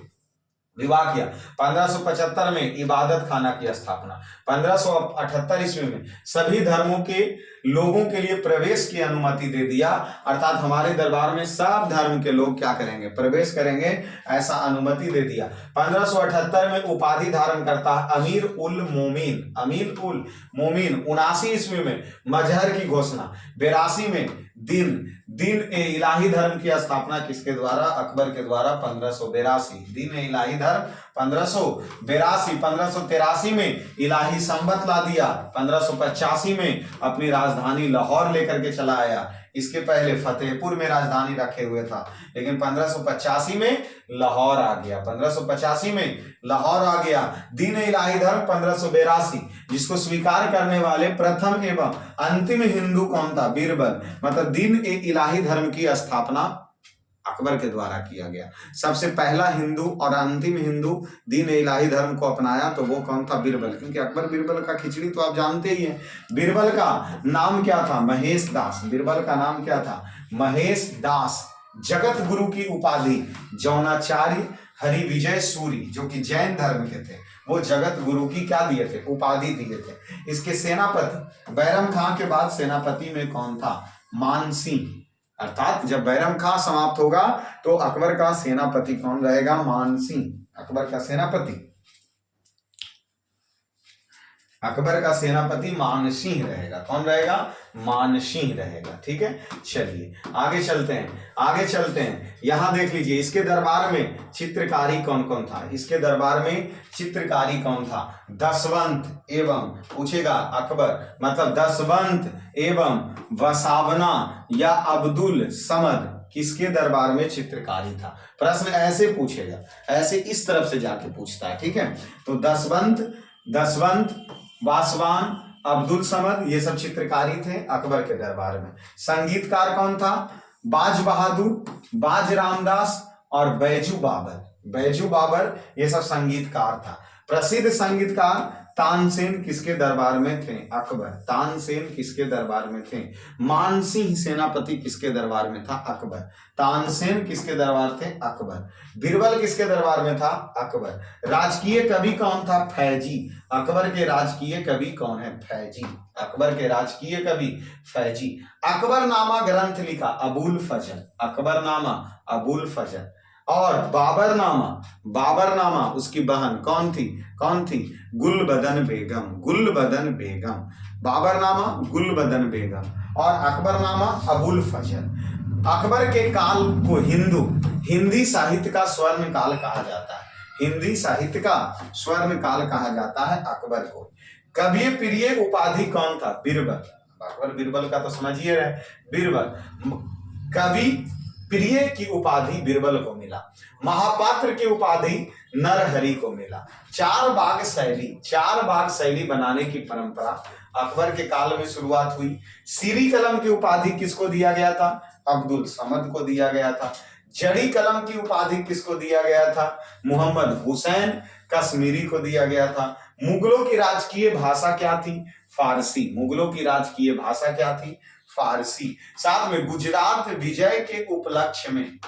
विवाह किया। 1575 में इबादत खाना की स्थापना, 1578 ईस्वी में सभी धर्मों के लोगों के लिए प्रवेश की अनुमति दे दिया, अर्थात हमारे दरबार में सब धर्म के लोग क्या करेंगे, प्रवेश करेंगे, ऐसा अनुमति दे दिया। 1578 में उपाधि धारण करता अमीर उल मोमिन, अमीर उल मोमिन। 79 ईस्वी में मजहर की घोषणा, 82 में दिन ए इलाही धर्म की स्थापना किसके द्वारा, अकबर के द्वारा, 1582। दिन ए इलाही धर्म 1582। 1583 में इलाही संबत ला दिया, 1585 में अपनी राजधानी लाहौर लेकर के चला आया। इसके पहले फतेहपुर में राजधानी रखे हुए था, लेकिन 1585 में लाहौर आ गया, 1585 में लाहौर आ गया। दिन इलाही धर्म 1582, जिसको स्वीकार करने वाले प्रथम एवं अंतिम हिंदू कौन था, बीरबल। मतलब दिन इलाही धर्म की स्थापना अकबर के द्वारा किया गया। सबसे पहला हिंदू और अंतिम हिंदू दीन इलाही धर्म को अपनाया तो वो कौन था, बीरबल। क्योंकि अकबर बीरबल का खिचड़ी तो आप जानते ही हैं। बीरबल का नाम क्या था, महेश दास। बीरबल का नाम क्या था, महेश दास। जगत गुरु की उपाधि जौनाचार्य हरि विजय सूरी, जो कि जैन धर्म के थे, वो जगत गुरु की क्या दिए थे, उपाधि दिए थे। इसके सेनापति बैरम खां के बाद सेनापति में कौन था, मानसिंह। अर्थात जब बैरम खां समाप्त होगा तो अकबर का सेनापति कौन रहेगा, मानसिंह। अकबर का सेनापति, अकबर का सेनापति मानसिंह रहेगा। कौन रहेगा, मानसिंह रहेगा। ठीक है। चलिए आगे चलते हैं, आगे चलते हैं। यहां देख लीजिए, इसके दरबार में चित्रकारी कौन कौन था, इसके दरबार में चित्रकारी कौन था, दसवंत एवं, पूछेगा अकबर, मतलब दसवंत एवं वसावना या अब्दुल समद किसके दरबार में चित्रकारी था। प्रश्न ऐसे पूछेगा, ऐसे इस तरफ से जाके पूछता है। ठीक है। तो दसवंत, वासवान, अब्दुल समद, ये सब चित्रकारी थे अकबर के दरबार में। संगीतकार कौन था, बाज बहादुर, बाज रामदास और बैजू बाबर। बैजू बाबर ये सब संगीतकार था। प्रसिद्ध संगीतकार तानसेन किसके दरबार में थे, अकबर। तानसेन किसके दरबार में थे, मानसिंह सेनापति किसके दरबार में था, अकबर। तानसेन किसके दरबार थे, अकबर। बीरबल किसके दरबार में था, अकबर। राजकीय कवि कौन था, फैजी। अकबर के राजकीय कवि कौन है, फैजी। अकबर के राजकीय कवि फैजी। अकबरनामा ग्रंथ लिखा अबुल फजल, अकबरनामा अबुल फजल। और बाबरनामा उसकी बहन कौन थी, गुलबदन बेगम, गुलबदन बेगम। बाबरनामा गुलबदन बेगम और अकबरनामा अबुल फजल। अकबर के काल को हिंदी साहित्य का स्वर्ण काल कहा जाता है। हिंदी साहित्य का स्वर्ण काल कहा जाता है अकबर को। कवि प्रिय उपाधि कौन था, बीरबल। अकबर बीरबल का तो समझिए रहे, बीरबल। कवि प्रिय की उपाधि बीरबल को मिला। महापात्र की उपाधि नरहरि को मिला। चार बाग शैली बनाने की परंपरा अकबर के काल में शुरुआत हुई। सीरी कलम की उपाधि किसको दिया गया था, अब्दुल समद को दिया गया था। जड़ी कलम की उपाधि किसको दिया गया था? मोहम्मद हुसैन कश्मीरी को दिया गया था। मुगलों की राजकीय भाषा क्या थी? फारसी। मुगलों की राजकीय भाषा क्या थी? फारसी। साथ में गुजरात विजय के उपलक्ष्य में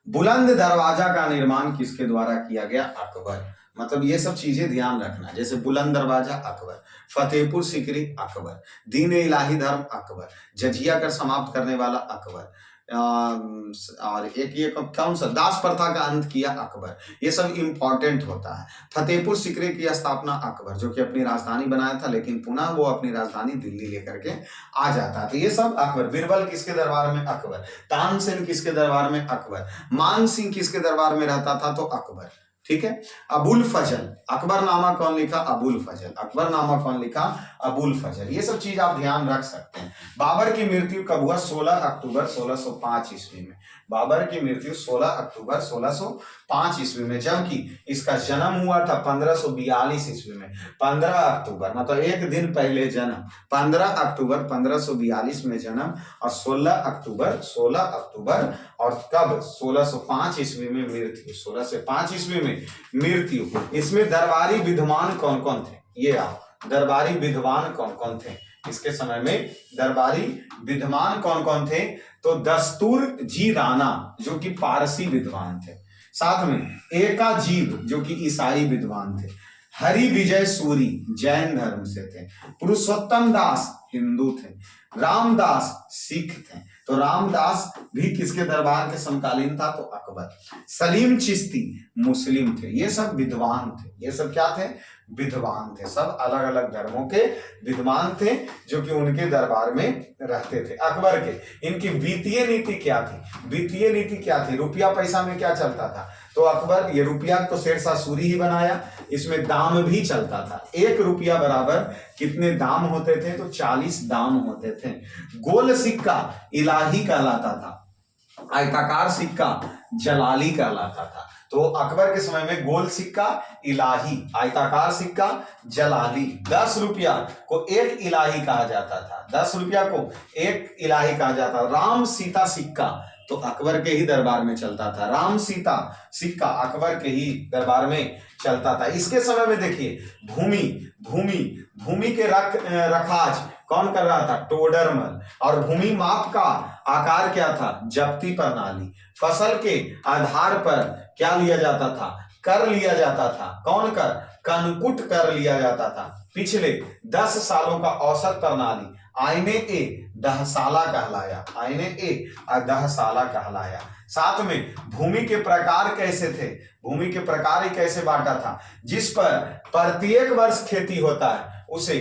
बुलंद दरवाजा का निर्माण किसके द्वारा किया गया? अकबर। मतलब ये सब चीजें ध्यान रखना, जैसे बुलंद दरवाजा अकबर, फतेहपुर सीकरी अकबर, दीन इलाही धर्म अकबर, जजिया कर समाप्त करने वाला अकबर, और एक ये कौन सा, दास प्रथा का अंत किया अकबर। ये सब इंपॉर्टेंट होता है। फतेहपुर सीकरी की स्थापना अकबर, जो कि अपनी राजधानी बनाया था, लेकिन पुनः वो अपनी राजधानी दिल्ली लेकर के आ जाता है। तो ये सब अकबर। बीरबल किसके दरबार में? अकबर। तानसेन किसके दरबार में? अकबर। मान सिंह किसके दरबार में रहता था? तो अकबर। ठीक है। अबुल फजल, अकबरनामा कौन लिखा? अबुल फजल। अकबरनामा कौन लिखा? अबुल फजल। ये सब चीज आप ध्यान रख सकते हैं। बाबर की मृत्यु कब हुआ? 16 अक्टूबर 1605 ईस्वी में। बाबर की मृत्यु 16 अक्टूबर 1605 ईस्वी में, जबकि इसका जन्म हुआ था 1542 ईस्वी में। 15 अक्टूबर मतलब एक दिन पहले जन्म। 15 अक्टूबर 1542 में जन्म और 16 अक्टूबर और कब? 1605 ईस्वी में मृत्यु। 16 से 5 ईस्वी में मृत्यु। इसमें दरबारी विद्वान कौन कौन थे? ये आओ, दरबारी विद्वान कौन कौन थे इसके समय में? दरबारी विद्वान कौन कौन थे? तो दस्तूर जी राणा, जो कि पारसी विद्वान थे। साथ में एका जीव, जो कि ईसाई विद्वान थे। हरि विजय सूरी जैन धर्म से थे। पुरुषोत्तम दास हिंदू थे। रामदास सिख थे। तो रामदास भी किसके दरबार के समकालीन था? तो अकबर। सलीम चिश्ती मुस्लिम थे। ये सब विद्वान थे। ये सब क्या थे? विद्वान थे। सब अलग अलग धर्मों के विद्वान थे, जो कि उनके दरबार में रहते थे। अकबर के इनकी वित्तीय नीति क्या थी? वित्तीय नीति क्या थी? रुपया पैसा में क्या चलता था? तो अकबर, ये रुपया तो शेरशाह सूरी ही बनाया, इसमें दाम भी चलता था। 1 रुपया बराबर कितने दाम होते थे? तो 40 दाम होते थे। गोल सिक्का इलाही कहलाता था, आयताकार सिक्का जलाली कहलाता था। तो अकबर के समय में गोल सिक्का इलाही, आयताकार सिक्का जलाली। 10 रुपया को 1 इलाही कहा जाता था। 10 रुपया को 1 इलाही कहा जाता। राम सीता सिक्का तो अकबर के ही दरबार में चलता था। राम सीता सिक्का अकबर के ही दरबार में चलता था। इसके समय में देखिए भूमि के रखाज कौन कर रहा था? टोडरमल। और भूमि माप का आकार क्या था? जप्ती प्रणाली। फसल के आधार पर क्या लिया जाता था? कर लिया जाता था। कौन कर? कनकुट कर लिया जाता था। पिछले 10 सालों का औसत प्रणाली आईने ए दहसाला कहलाया। आईने ए दहसाला कहलाया। साथ में भूमि के प्रकार कैसे थे? भूमि के प्रकार ही कैसे बांटा था? जिस पर प्रत्येक वर्ष खेती होता है उसे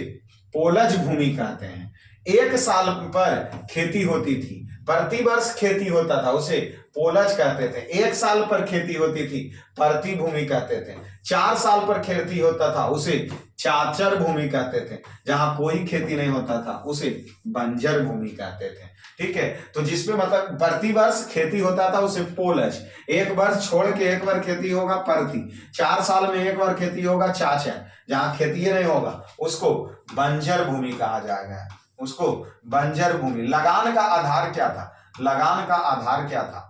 पोलज भूमि कहते हैं। 1 साल पर खेती होती थी, प्रति वर्ष खेती होता था, उसे पोलज कहते थे। 1 साल पर खेती होती थी, प्रति भूमि कहते थे। 4 साल पर खेती होता था, उसे चाचर भूमि कहते थे। जहां कोई खेती नहीं होता था उसे बंजर भूमि कहते थे। ठीक है। तो जिसमें मतलब प्रति वर्ष खेती होता था उसे पोलज, 1 वर्ष छोड़ के 1 बार खेती होगा प्रति, 4 साल में 1 बार खेती होगा चाचर, जहां खेती नहीं होगा उसको बंजर भूमि कहा जाएगा। उसको बंजर भूमि। लगान का आधार क्या था? लगान का आधार क्या था?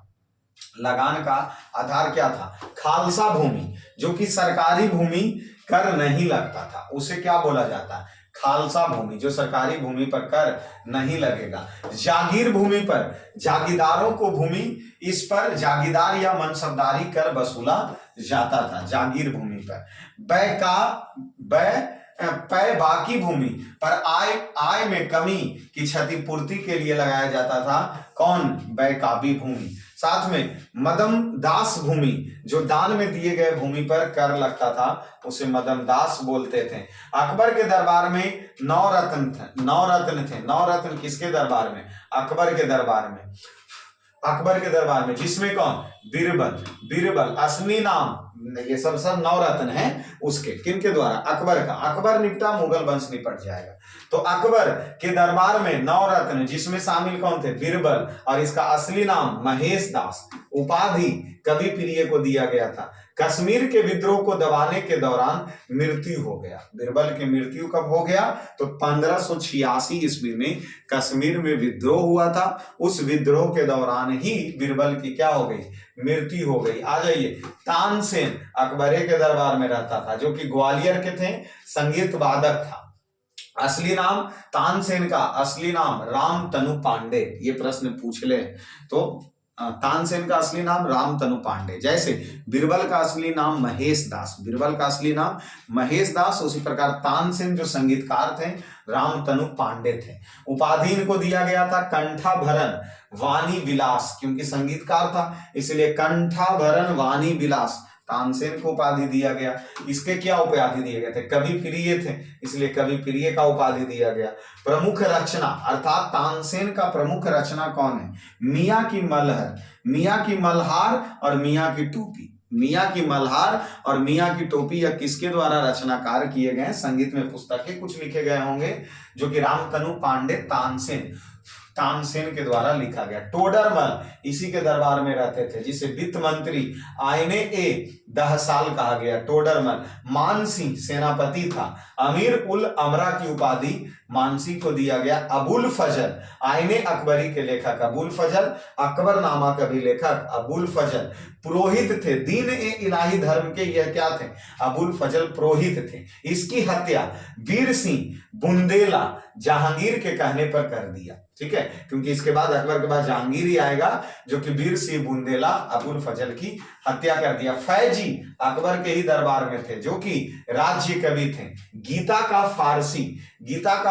लगान का आधार क्या था? खालसा भूमि, जो कि सरकारी भूमि कर नहीं लगता था, उसे क्या बोला जाता है? खालसा भूमि, जो सरकारी भूमि पर कर नहीं लगेगा। जागीर भूमि पर जागीरदारों को भूमि, इस पर जागीरदार या मनसबदारी कर वसूला जाता था। जागीर भूमि पर बाकी भूमि पर आय में कमी की क्षतिपूर्ति के लिए लगाया जाता था। कौन? बैकाबी भूमि। साथ में मदम दास भूमि, जो दान में दिए गए भूमि पर कर लगता था उसे मदम दास बोलते थे। अकबर के दरबार में 9 रत्न थे। 9 रत्न थे। 9 रत्न किसके दरबार में? अकबर के दरबार में। अकबर के दरबार में, जिसमें कौन? बीरबल असली नाम, ये सब 9 रत्न हैं उसके। किनके द्वारा? अकबर का। अकबर निपटा, मुगल वंश निपट जाएगा। तो अकबर के दरबार में 9 रत्न, जिसमें शामिल कौन थे? बीरबल, और इसका असली नाम महेश दास। उपाधि कवि प्रिय को दिया गया था। कश्मीर के विद्रोह को दबाने के दौरान मृत्यु हो गया। बीरबल की मृत्यु कब हो गया? तो 1586 ईस्वी में कश्मीर में विद्रोह हुआ था। उस विद्रोह के दौरान ही बीरबल की क्या हो गई? मृत्यु हो गई। आ जाइए, तानसेन अकबरे के दरबार में रहता था, जो कि ग्वालियर के थे, संगीत वादक था। असली नाम तानसेन का असली नाम रामतनु पांडे, ये प्रश्न पूछ ले तो तानसेन का असली नाम रामतनु पांडे। जैसे बीरबल का असली नाम महेश दास, बीरबल का असली नाम महेश दास, उसी प्रकार तानसेन जो संगीतकार थे रामतनु पांडे थे। उपाधि इनको दिया गया था कंठाभरण वाणी विलास, क्योंकि संगीतकार था इसलिए कंठाभरण वाणी विलास तानसेन को उपाधि दिया गया। इसके क्या उपाधि दिए गए थे? कवि प्रिय थे, इसलिए कवि प्रिय का उपाधि दिया गया। प्रमुख रचना अर्थात तानसेन का प्रमुख रचना कौन है? मियां की मल्हर, मियां की मल्हार और मियां की टोपी। मियां की मल्हार और मियां की टोपी यह किसके द्वारा रचनाकार किए गए? संगीत में पुस्तकें कुछ लिखे गए होंगे, जो कि रामतनु पांडे तानसेन के द्वारा लिखा गया। टोडरमल इसी के दरबार में रहते थे, जिसे वित्त मंत्री आईने ए दहसाल कहा गया। टोडरमल मानसिंह सेनापति था। अमीर उल अमरा की उपाधि मानसिंह को दिया गया। अबुल फजल आईने अकबरी के लेखक अबुल फजल, अकबरनामा का भी लेखक अबुल फजल पुरोहित थे। दीन ए इलाही धर्म के यह क्या थे? अबुल फजल पुरोहित थे। इसकी हत्या वीर सिंह बुंदेला जहांगीर के कहने पर कर दिया। ठीक है, क्योंकि इसके बाद अकबर के बाद जहांगीर ही आएगा, जो कि वीर सिंह बुंदेला अबुल फजल की हत्या कर दिया। फैजी अकबर के ही दरबार में थे, जो कि राज्य कवि थे। गीता का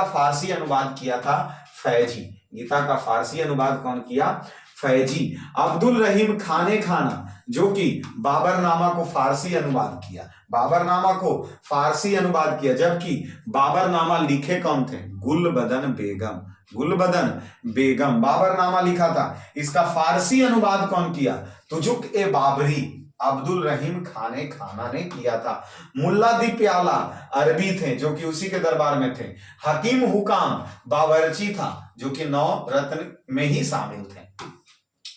फारसी अनुवाद किया था फैजी। गीता का फारसी अनुवाद कौन किया? फैजी। अब्दुल रहीम खाना, जो कि बाबरनामा को फारसी अनुवाद किया। बाबरनामा को फारसी अनुवाद किया, जबकि बाबरनामा लिखे कौन थे? गुलबदन बेगम बाबरनामा लिखा था। इसका फारसी अनुवाद कौन किया? तुजुक ए बाबरी अब्दुल रहीम खाना ने किया था। मुल्ला दी प्याला अरबी थे, जो कि उसी के दरबार में थे। हकीम हुकाम बावर्ची था, जो कि 9 रत्न में ही शामिल थे।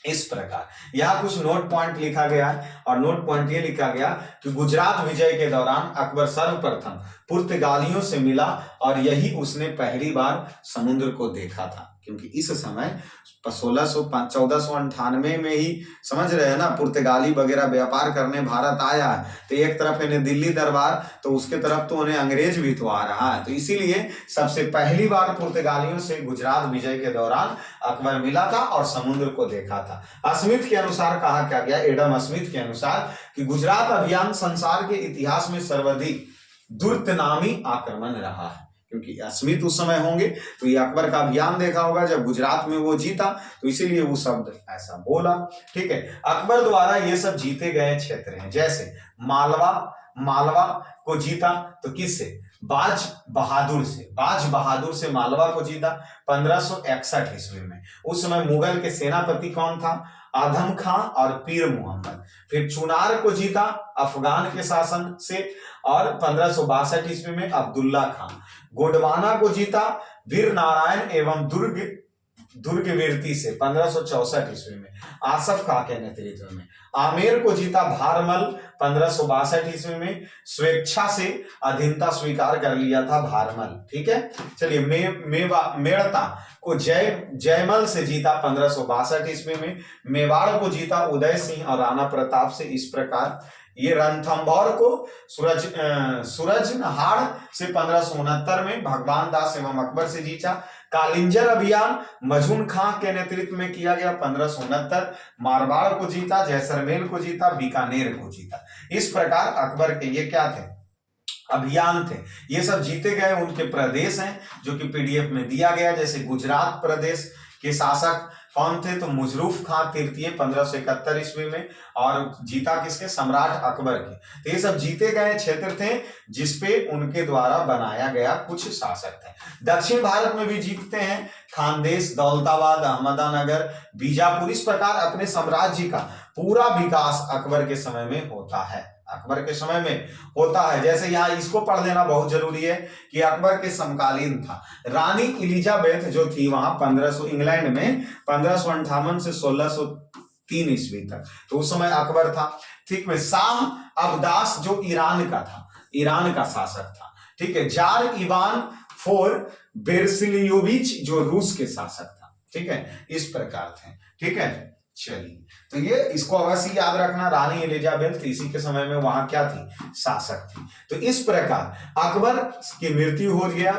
इस प्रकार यहाँ कुछ नोट पॉइंट लिखा गया है, और नोट पॉइंट ये लिखा गया कि गुजरात विजय के दौरान अकबर सर्वप्रथम पुर्तगालियों से मिला, और यही उसने पहली बार समुद्र को देखा था। क्योंकि इस समय 1498 में ही, समझ रहे हैं ना, पुर्तगाली वगैरह व्यापार करने भारत आया है, तो एक तरफ इन्हें दिल्ली दरबार, तो उसके तरफ तो उन्हें अंग्रेज भी तो आ रहा है। तो इसीलिए सबसे पहली बार पुर्तगालियों से गुजरात विजय के दौरान अकबर मिला था और समुद्र को देखा था। स्मिथ के अनुसार कहा क्या गया, एडम स्मिथ के अनुसार, कि गुजरात अभियान संसार के इतिहास में सर्वाधिक दुर्तनामी आक्रमण रहा है। क्योंकि स्मिथ उस समय होंगे तो ये अकबर का अभियान देखा होगा जब गुजरात में वो जीता, तो इसीलिए वो शब्द ऐसा बोला। ठीक है, अकबर द्वारा ये सब जीते गए क्षेत्र हैं। जैसे मालवा को जीता तो किससे? बाज बहादुर से मालवा को जीता 1561 ईस्वी में। उस समय मुगल के सेनापति कौन था? आदम खां और पीर मोहम्मद। फिर चुनार को जीता अफगान के शासन से, और 1562 ईस्वी में अब्दुल्ला खां। गोडवाना को जीता वीर नारायण एवं दुर्गवीरती से 1564 ईस्वी में आसफ खां के नेतृत्व में। आमेर को जीता भारमल 1562 ईस्वी में। स्वेच्छा से अधीनता स्वीकार कर लिया था भारमल। ठीक है, चलिए मेड़ता को जयमल से जीता 1562 ईस्वी में। मेवाड़ को जीता उदय सिंह और राणा प्रताप से। इस प्रकार ये रणथंभौर को सूरजनहाड़ से 1569 में भगवान दास एवं अकबर से जीता। कालिंजर अभियान मजून खां के नेतृत्व में किया गया 1569। मारवाड़ को जीता, जैसलमेर को जीता, बीकानेर को जीता। इस प्रकार अकबर के ये क्या थे? अभियान थे। ये सब जीते गए उनके प्रदेश हैं, जो कि पीडीएफ में दिया गया। जैसे गुजरात प्रदेश के शासक कौन थे? तो मुजरूफ खां तृतीय 1571 ईस्वी में, और जीता किसके? सम्राट अकबर के। तो ये सब जीते गए क्षेत्र थे जिसपे उनके द्वारा बनाया गया कुछ शासक थे। दक्षिण भारत में भी जीतते हैं, खानदेश, दौलताबाद, अहमदनगर, बीजापुर। इस प्रकार अपने साम्राज्य का पूरा विकास अकबर के समय में होता है। जैसे यहाँ इसको पढ़ लेना बहुत जरूरी है कि अकबर के समकालीन था रानी एलिजाबेथ, जो थी वहां 1500 इंग्लैंड में 1558 से 3 ईस्वी तक। तो उस समय अकबर था। ठीक है, शाह अब्दास जो ईरान का था, ईरान का शासक था। ठीक है, जार इवान फोर बेरसिलियोविच जो रूस के शासक था। ठीक है, इस प्रकार थे। ठीक है, चलिए, तो ये इसको अवश्य याद रखना, रानी एलिजाबेथ इसी के समय में वहां क्या थी, शासक थी। तो इस प्रकार अकबर की मृत्यु हो गया।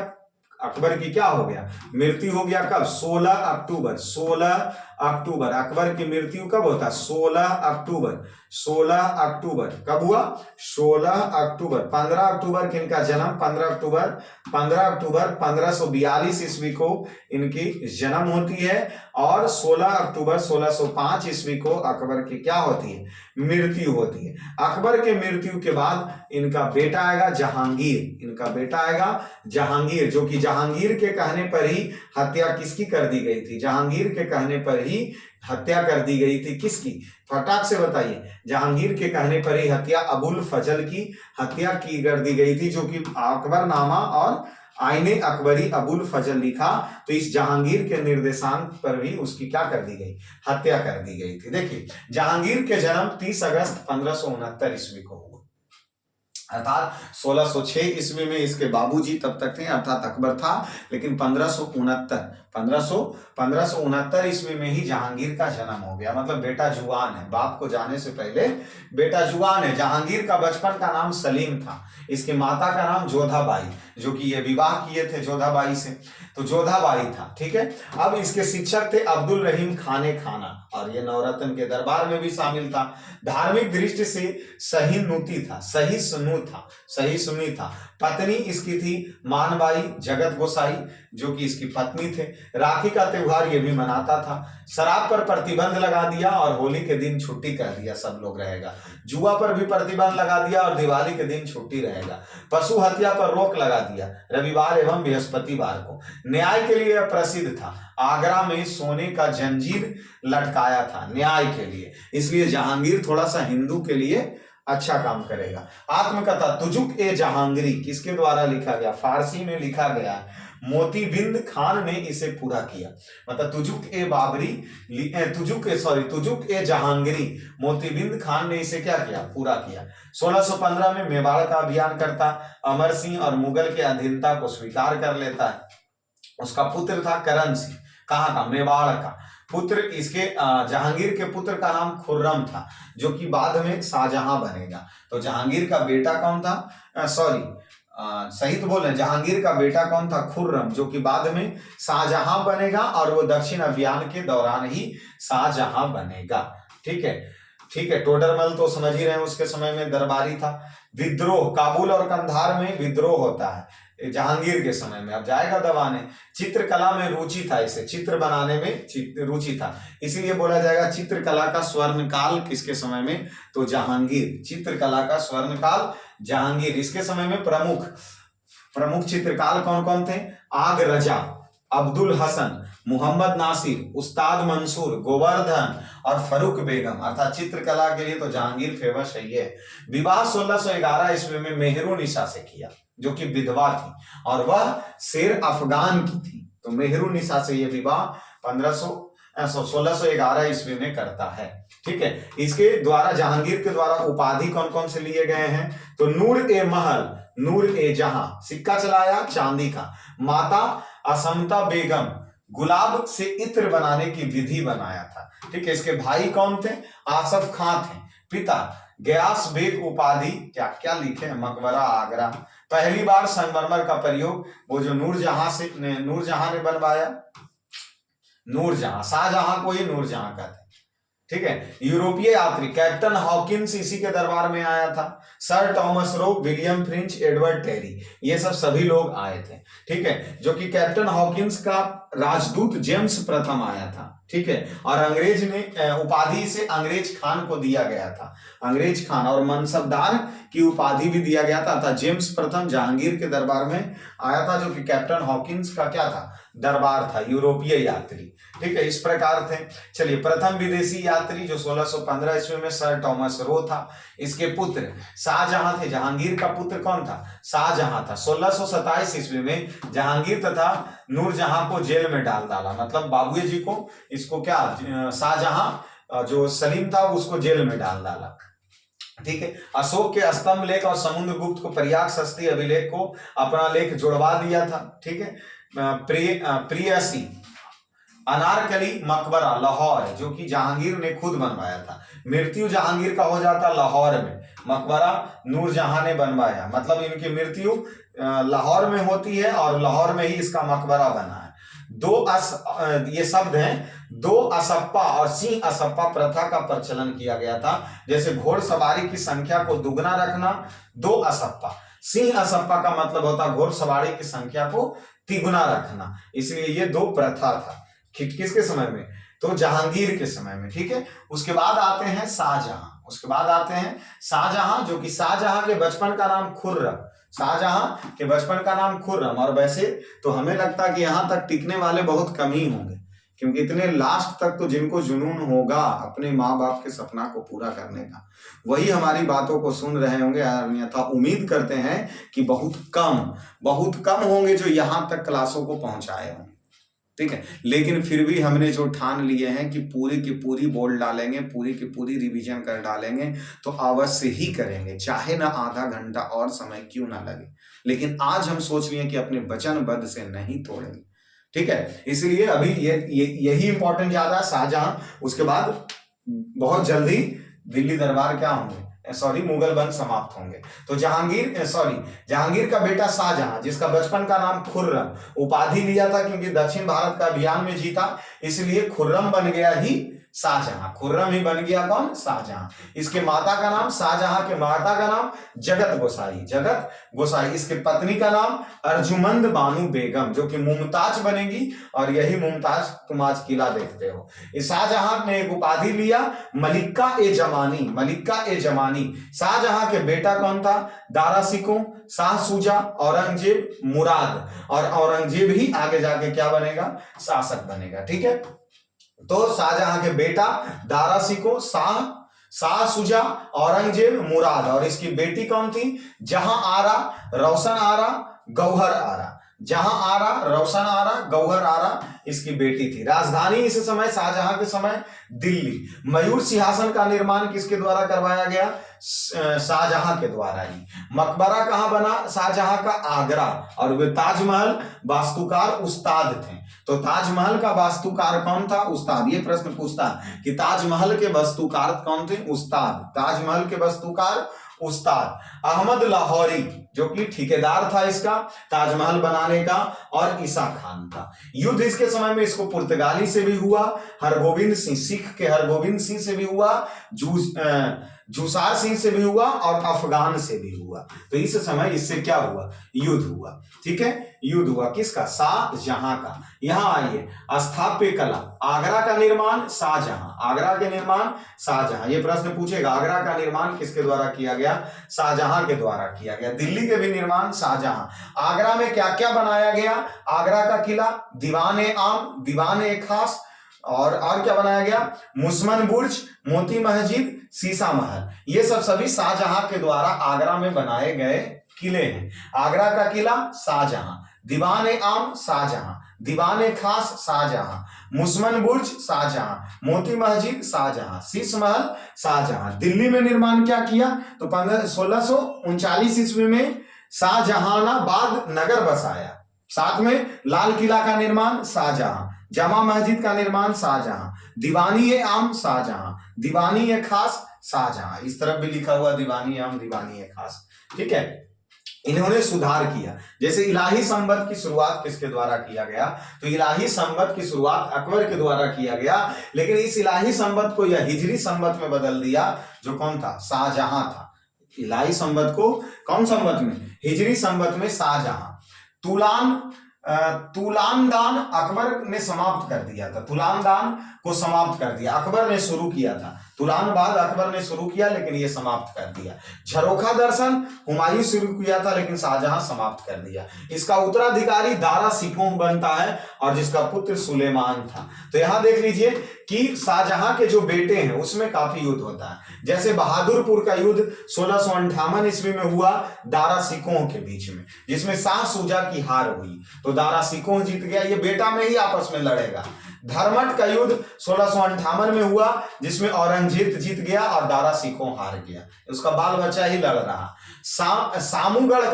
अकबर की क्या हो गया, मृत्यु हो गया कब, 16 अक्टूबर। 16 अक्टूबर अकबर की मृत्यु कब होता, 16 अक्टूबर। 16 अक्टूबर कब हुआ, 16 अक्टूबर। 15 अक्टूबर की इनका जन्म, 15 अक्टूबर 1542 ईस्वी को इनकी जन्म होती है। और 16 अक्टूबर 1605 ईस्वी को अकबर की क्या होती है, मृत्यु होती है। अकबर के मृत्यु के बाद इनका बेटा आएगा जहांगीर। इनका बेटा आएगा जहांगीर, जो कि जहांगीर के कहने पर ही हत्या किसकी कर दी गई थी, जहांगीर के कहने पर ही हत्या कर दी गई थी। किसकी, फटाक से बताइए। जहांगीर के कहने पर ही हत्या अबुल फजल की हत्या की कर दी गई थी, जो कि अकबरनामा और आईने अकबरी अबुल फजल लिखा। तो इस जहांगीर के निर्देशांक पर भी उसकी क्या कर दी गई, हत्या कर दी गई थी। देखिए, जहांगीर के जन्म 30 अगस्त 1569 ईस्वी को हुआ, अर्थात 1606 ईस्वी में इसके बाबूजी तब तक थे, अर्थात अकबर था। लेकिन 1569 ईस्वी में ही जहांगीर का जन्म हो गया। मतलब बेटा जुआन है, बाप को जाने से पहले बेटा जुआन है। जहांगीर का बचपन का नाम सलीम था। इसकी माता का नाम जोधाबाई, जो कि ये विवाह किए थे जोधाबाई से, तो जोधाबाई था। ठीक है, अब इसके शिक्षक थे अब्दुल रहीम खाने खाना, और ये नवरत्न के दरबार में भी शामिल था। धार्मिक दृष्टि से सहिष्णु था। पत्नी इसकी थी मानबाई जगत गोसाई, जो कि इसकी पत्नी थे। राखी का त्योहार ये भी मनाता था। शराब पर प्रतिबंध लगा दिया और होली के दिन छुट्टी कर दिया, सब लोग रहेगा। जुआ पर भी प्रतिबंध लगा दिया और दिवाली के दिन छुट्टी रहेगा। पशु हत्या पर रोक लगा दिया रविवार एवं बृहस्पतिवार को। न्याय के लिए प्रसिद्ध था। आगरा में सोने का जंजीर लटकाया था न्याय के लिए, इसलिए जहांगीर थोड़ा सा हिंदू के लिए अच्छा काम करेगा। आत्मकथा तुजुक ए जहांगीरी किसके द्वारा लिखा गया, फारसी में लिखा गया। मोतीबिंद खान ने इसे पूरा किया। मतलब तुजुक ए जहांगीरी, मोतीबिंद खान ने इसे क्या किया, पूरा किया। 1615 में मेवाड़ का अभियान करता, अमर सिंह और मुगल के अधीनता को स्वीकार कर लेता है। उसका पुत्र था करण सिंह, कहाँ का, मेवाड़ का पुत्र। इसके जहांगीर के पुत्र का नाम खुर्रम था, जो कि बाद में शाहजहां बनेगा। तो जहांगीर का बेटा कौन था, सही तो बोल रहे हैं, जहांगीर का बेटा कौन था, खुर्रम, जो कि बाद में शाहजहां बनेगा, और वो दक्षिण अभियान के दौरान ही शाहजहां बनेगा। ठीक है, टोडरमल तो समझ ही रहे हैं, उसके समय में दरबारी था। विद्रोह, काबुल और कंधार में विद्रोह होता है जहांगीर के समय में, अब जाएगा दबाने। चित्रकला में रुचि था, इसे चित्र बनाने में रुचि था, इसीलिए बोला जाएगा चित्रकला का स्वर्ण काल किसके समय में, तो जहांगीर। चित्रकला का स्वर्ण काल जहांगीर। इसके समय में प्रमुख चित्रकार कौन कौन थे, आग रजा, अब्दुल हसन, मोहम्मद नासिर, उस्ताद मंसूर, गोवर्धन और फरूक बेगम। अर्थात चित्रकला के लिए तो जहांगीर फेमस है। ये विवाह 1611 ईस्वी में मेहरुनिसा से किया, जो कि विधवा थी और वह शेर अफगान की थी। तो मेहरुनिसा से ये विवाह 1611 ईस्वी में करता है। ठीक है, इसके द्वारा जहांगीर के द्वारा उपाधि कौन कौन से लिए गए हैं, तो नूर ए महल, नूर ए जहां, सिक्का चलाया चांदी का। माता असमता बेगम, गुलाब से इत्र बनाने की विधि बनाया था। ठीक है, इसके भाई कौन थे, आसफ खां थे। पिता गयास बेग, उपाधि क्या क्या लिखे, मकबरा आगरा। पहली बार संगमरमर का प्रयोग वो जो नूरजहां ने बनवाया, नूरजहां, शाहजहां को ही नूरजहां कहते हैं। ठीक है, यूरोपीय यात्री कैप्टन हॉकिंस इसी के दरबार में आया था। Sir Thomas Roe, William Finch, Edward Terry, ये सभी लोग आए थे। ठीक है, जो कि कैप्टन हॉकिंस का राजदूत जेम्स प्रथम आया था। ठीक है, और अंग्रेज ने उपाधि से अंग्रेज खान को दिया गया था, अंग्रेज खान, और मनसबदार की उपाधि भी दिया गया था। जेम्स प्रथम जहांगीर के दरबार में आया था, जो कि कैप्टन हॉकिंस का क्या था, दरबार था, यूरोपीय यात्री। ठीक है, इस प्रकार थे। चलिए, प्रथम विदेशी यात्री जो 1615 ईस्वी में सर टॉमस रो था, इसके पुत्र शाहजहां थे। जहांगीर का पुत्र कौन था, शाहजहां था। 1627 ईस्वी में जहांगीर तथा नूरजहां को जेल में डाला, मतलब बाबूजी को, इसको क्या, शाहजहां जो सलीम था उसको जेल में डाल डाला। ठीक है, अशोक के स्तंभ लेख और समुद्रगुप्त को प्रयाग सस्ती अभिलेख को अपना लेख जुड़वा दिया था। ठीक है, प्रियसी अनारकली मकबरा लाहौर, जो कि जहांगीर ने खुद बनवाया था। मृत्यु जहांगीर का हो जाता लाहौर में, मकबरा नूरजहां ने बनवाया, मतलब इनकी मृत्यु लाहौर में होती है और लाहौर में ही इसका मकबरा बना है। ये शब्द हैं, दो असप्पा और सिंह असप्पा प्रथा का प्रचलन किया गया था। जैसे घोड़सवारी की संख्या को दुगना रखना, दो असप्पा। सिंह असप्पा का मतलब होता घोड़सवारी की संख्या को तिगुना रखना, इसलिए ये दो प्रथा था। किसके समय में? तो जहांगीर के समय में। ठीक है, उसके बाद आते हैं शाहजहां। उसके बाद आते हैं शाहजहां, जो कि शाहजहां के बचपन का नाम खुर्रम, शाहजहां के बचपन का नाम खुर्रम। और वैसे तो हमें लगता है कि यहां तक टिकने वाले बहुत कम ही होंगे, क्योंकि इतने लास्ट तक तो जिनको जुनून होगा अपने माँ बाप के सपना को पूरा करने का, वही हमारी बातों को सुन रहे होंगे। अन्यथा उम्मीद करते हैं कि बहुत कम होंगे जो यहां तक क्लासों को पहुंचाए होंगे। ठीक है, लेकिन फिर भी हमने जो ठान लिए हैं कि पूरी की पूरी बोल डालेंगे, पूरी की पूरी रिवीजन कर डालेंगे, तो अवश्य ही करेंगे, चाहे ना आधा घंटा और समय क्यों ना लगे। लेकिन आज हम सोच लिए कि अपने वचनबद्ध से नहीं तोड़ेंगे। ठीक है, इसलिए अभी यही इंपॉर्टेंट ज्यादा है, शाहजहां। उसके बाद बहुत जल्दी दिल्ली दरबार क्या होंगे, सॉरी मुगल वंश समाप्त होंगे। तो जहांगीर का बेटा शाहजहां, जिसका बचपन का नाम खुर्रम, उपाधि लिया था क्योंकि दक्षिण भारत का अभियान में जीता, इसलिए खुर्रम बन गया ही शाहजहां। खुर्रम ही बन गया कौन? शाहजहां। इसके माता का नाम, शाहजहां के माता का नाम जगत गोसाई। इसके पत्नी का नाम अर्जुमंद बानु बेगम, जो कि मुमताज बनेगी, और यही मुमताज तुम आज किला देखते हो। इस शाहजहां ने एक उपाधि लिया, मलिक्का ए जमानी। शाहजहां के बेटा कौन था? दारा सिकों, शाह सुजा, औरंगजेब, मुराद। और औरंगजेब ही आगे जाके क्या बनेगा? शासक बनेगा। ठीक है, तो शाहजहां के बेटा दारा सिकों, शाह सुजा, औरंगजेब, मुराद। और इसकी बेटी कौन थी? जहां आरा, रोशन आरा, गौहर आरा। जहां आरा, रोशन आरा, गौहर आरा इसकी बेटी थी। राजधानी इस समय, शाहजहां के समय, दिल्ली। मयूर सिंहासन का निर्माण किसके द्वारा करवाया गया? शाहजहां के द्वारा ही। मकबरा कहां बना शाहजहां का? आगरा। और वे ताजमहल वास्तुकार उस्ताद थे। तो ताजमहल का वास्तुकार कौन था? उस्ताद। ये प्रश्न पूछता कि ताजमहल के वास्तुकार कौन थे? उस्ताद। ताजमहल के वास्तुकार उस्ताद। अहमद लाहौरी, जो कि ठेकेदार था इसका ताजमहल बनाने का, और ईसा खान था। युद्ध इसके समय में इसको पुर्तगाली से भी हुआ, हरगोविंद सिंह, सिख के हरगोविंद सिंह से भी हुआ, जुसार सिंह से भी हुआ, और अफगान से भी हुआ। तो इस समय इससे क्या हुआ? युद्ध हुआ। ठीक है, युद्ध हुआ किसका? शाहजहां का। यहां आइए, स्थापत्य कला, आगरा का निर्माण शाहजहां। आगरा के निर्माण शाहजहां। ये प्रश्न पूछेगा, आगरा का निर्माण किसके द्वारा किया गया? शाहजहां के द्वारा किया गया। दिल्ली के भी निर्माण शाहजहां। आगरा में क्या क्या बनाया गया? आगरा का किला, दीवान-ए आम, दीवान-ए खास, और क्या बनाया गया? मुसमन बुर्ज, मोती मस्जिद, शीशा महल। ये सभी शाहजहां के द्वारा आगरा में बनाए गए किले हैं। आगरा का किला शाहजहां, दीवान-ए आम शाहजहां, दीवान-ए खास शाहजहां, मुसमन बुर्ज शाहजहां, मोती मस्जिद शाहजहां, शीश महल शाहजहां। दिल्ली में निर्माण क्या किया? तो 1639 ईस्वी में शाहजहानाबाद नगर बसाया। साथ में लाल किला का निर्माण शाहजहां, जामा मस्जिद का निर्माण शाहजहां, दीवानी-ए आम शाहजहां, दीवानी-ए खास शाहजहां। इस तरफ भी लिखा हुआ दीवानी आम, दीवानी-ए खास। ठीक है, इन्होंने सुधार किया। जैसे इलाही संवत की शुरुआत किसके द्वारा किया गया? तो इलाही संवत की शुरुआत अकबर के द्वारा किया गया, लेकिन इस इलाही संवत को यह हिजरी संवत में बदल दिया, जो कौन था? शाहजहां था। इलाही संवत को कौन संवत में? हिजरी संवत में शाहजहां। तुलानदान अकबर ने समाप्त कर दिया था। तुलानदान को समाप्त कर दिया, अकबर ने शुरू किया था। तुलानबाद अकबर ने शुरू किया, लेकिन ये समाप्त कर दिया। झरोखा दर्शन हुमायूं शुरू किया था, लेकिन शाहजहां समाप्त कर दिया। इसका उत्तराधिकारी दारा सिकोह बनता है, और जिसका पुत्र सुलेमान था। तो यहां देख लीजिए कि शाहजहां के जो बेटे हैं उसमें काफी युद्ध होता है। जैसे बहादुरपुर का युद्ध 1658 ईस्वी में हुआ दारा सिकोह के बीच में, जिसमें शाह सुजा की हार हुई। तो दारा सिकोह जीत गया। ये बेटा में ही आपस में लड़ेगा, धर्मट का युद्ध 1658 में हुआ, जिसमें औरंगजेब जीत गया और दारा सिकों हार गया, उसका बाल बच्चा ही लड़ रहा। सामूगढ़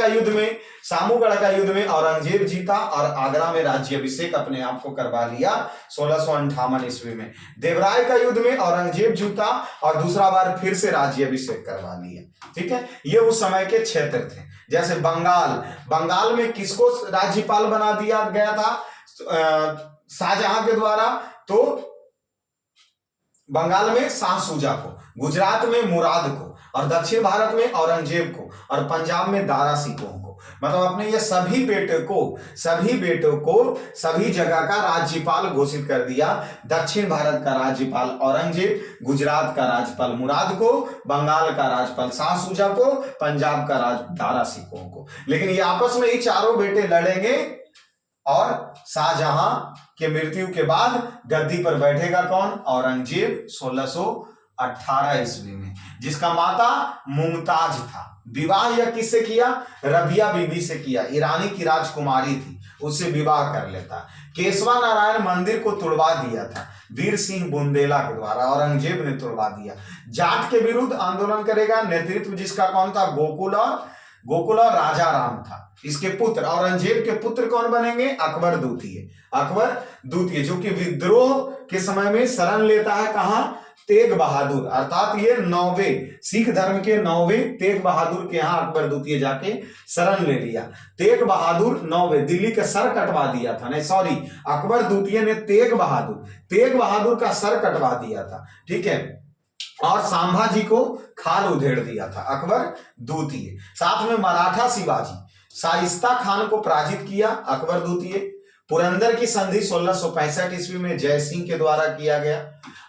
का युद्ध में औरंगजेब जीता और आगरा में राज्याभिषेक अपने आप को करवा लिया 1658 ईस्वी में। देवराय का युद्ध में औरंगजेब जीता और दूसरा बार फिर से राज्याभिषेक करवा लिया। ठीक है, ये उस समय के क्षेत्र थे। जैसे बंगाल में किसको राज्यपाल बना दिया गया था शाहजहां के द्वारा? तो बंगाल में शाह सूजा को, गुजरात में मुराद को, और दक्षिण भारत में औरंगजेब को, और पंजाब में दारा सिकों को। मतलब अपने ये सभी बेटों को सभी जगह का राज्यपाल घोषित कर दिया। दक्षिण भारत का राज्यपाल औरंगजेब, गुजरात का राज्यपाल मुराद को, बंगाल का राज्यपाल शाह सूजा को, पंजाब का दारा सिकों को। लेकिन ये आपस में ही चारों बेटे लड़ेंगे और शाहजहां के मृत्यु के बाद गद्दी पर बैठेगा कौन? औरंगजेब 1618 ईस्वी में, जिसका माता मुमताज था। विवाह यह किससे किया? रबिया बीबी से किया, ईरानी की राजकुमारी थी, उससे विवाह कर लेता। केशवा नारायण मंदिर को तुड़वा दिया था वीर सिंह बुंदेला के द्वारा, औरंगजेब ने तुड़वा दिया। जाट के विरुद्ध आंदोलन करेगा, नेतृत्व जिसका कौन था? गोकुल और राजा राम था। इसके पुत्र, औरंगजेब के पुत्र कौन बनेंगे? अकबर द्वितीय, जो कि विद्रोह के समय में शरण लेता है कहां? तेग बहादुर, अर्थात ये 9वें सिख धर्म के 9वें तेग बहादुर के यहाँ अकबर द्वितीय जाके शरण ले लिया। तेग बहादुर 9वें, दिल्ली का सर कटवा दिया था, नहीं सॉरी, अकबर द्वितीय ने तेग बहादुर का सर कटवा दिया था। ठीक है, और संभाजी को खाल उधेड़ दिया था अकबर द्वितीय। साथ में मराठा शिवाजी शाइस्ता खान को पराजित किया अकबर द्वितीय। पुरंदर की संधि 1665 ईस्वी में जय सिंह के द्वारा किया गया,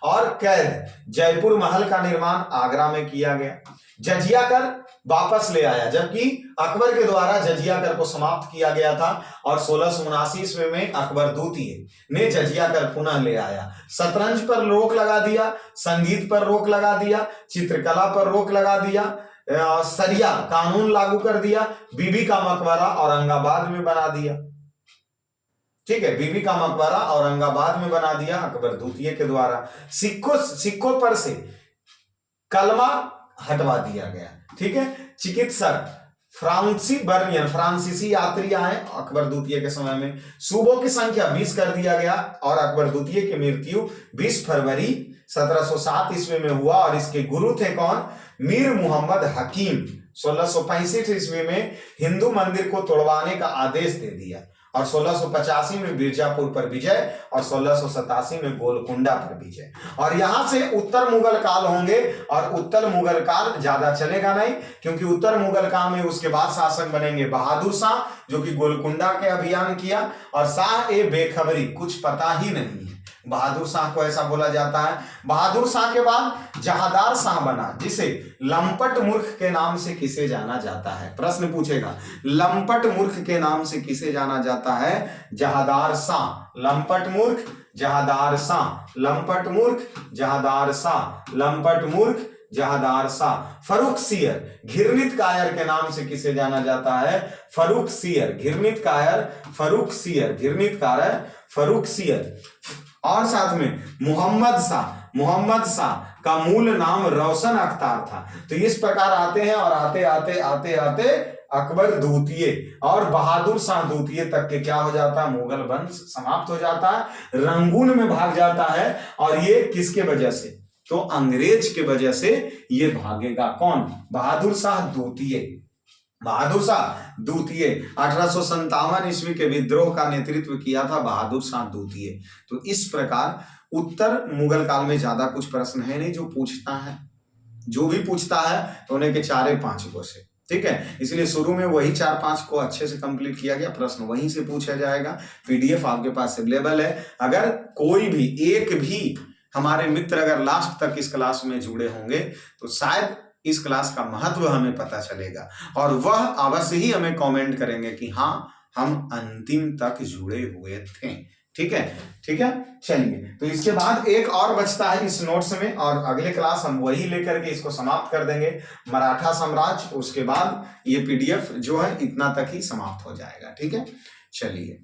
और कैद जयपुर महल का निर्माण आगरा में किया गया। जजिया कर वापस ले आया, जबकि अकबर के द्वारा जजिया कर को समाप्त किया गया था, और 1679 ईस्वी में अकबर द्वितीय ने जजिया कर पुनः ले आया। शतरंज पर रोक लगा दिया, संगीत पर रोक लगा दिया, चित्रकला पर रोक लगा दिया, सरिया कानून लागू कर दिया, बीबी का मकबरा औरंगाबाद में बना दिया। ठीक है, बीबी का मकबरा औरंगाबाद में बना दिया अकबर द्वितीय के द्वारा। सिक्कों पर से कलमा हटवा दिया गया। ठीक है, चिकित्सक फ्रांसीसी यात्री आए अकबर द्वितीय के समय में। सूबों की संख्या 20 कर दिया गया, और अकबर द्वितीय की मृत्यु 20 फरवरी 1707 ईस्वी में हुआ, और इसके गुरु थे कौन? मीर मुहम्मद हकीम। 1665 ईस्वी में हिंदू मंदिर को तोड़वाने का आदेश दे दिया, और 1685 में बीजापुर पर विजय, और 1687 में गोलकुंडा पर विजय। और यहां से उत्तर मुगल काल होंगे, और उत्तर मुगल काल ज्यादा चलेगा नहीं, क्योंकि उत्तर मुगल काल में उसके बाद शासक बनेंगे बहादुर शाह, जो कि गोलकुंडा के अभियान किया, और शाह ए बेखबरी, कुछ पता ही नहीं है, बहादुर शाह को ऐसा बोला जाता है। बहादुर शाह के बाद जहादार शाह बना, जिसे लंपट मूर्ख के नाम से किसे जाना जाता है? प्रश्न पूछेगा, लंपट मूर्ख के नाम से किसे जाना जाता है? जहादार शाह। लंपट मूर्ख, जहादार शाह, लंपट मूर्ख, जहादार शाह, लंपट मूर्ख, जहादार शाह। फर्रुख सियर, घृणित कायर के नाम से किसे जाना जाता है? फर्रुख सियर, घृणित कायर, फर्रुख सियर, घृणित कायर, फर्रुख सियर। और साथ में मोहम्मद शाह का मूल नाम रोशन अख्तार था। तो इस प्रकार आते हैं, और आते आते आते आते अकबर द्वितीय और बहादुर शाह द्वितीय तक के क्या हो जाता है? मुगल वंश समाप्त हो जाता है, रंगून में भाग जाता है। और ये किसके वजह से? तो अंग्रेज के वजह से ये भागेगा। कौन? बहादुर शाह द्वितीय। बहादुर शाह द्वितीय 1857 ईस्वी के विद्रोह का नेतृत्व किया था बहादुर शाह द्वितीय। तो इस प्रकार उत्तर मुगल काल में ज्यादा कुछ प्रश्न है नहीं, जो पूछता है, जो भी पूछता है तो उन्हें के 4-5 को से, ठीक है। इसलिए शुरू में वही 4-5 को अच्छे से कंप्लीट किया गया, प्रश्न वहीं से पूछा जाएगा। पीडीएफ आपके पास अवेलेबल है। अगर कोई भी एक भी हमारे मित्र अगर लास्ट तक इस क्लास में जुड़े होंगे तो शायद इस क्लास का महत्व हमें पता चलेगा, और वह अवश्य ही हमें कमेंट करेंगे कि हाँ हम अंतिम तक जुड़े हुए थे। ठीक है, ठीक है। चलिए, तो इसके बाद एक और बचता है इस नोट्स में, और अगले क्लास हम वही लेकर के इसको समाप्त कर देंगे, मराठा साम्राज्य। उसके बाद ये पीडीएफ जो है इतना तक ही समाप्त हो जाएगा। ठीक है, चलिए।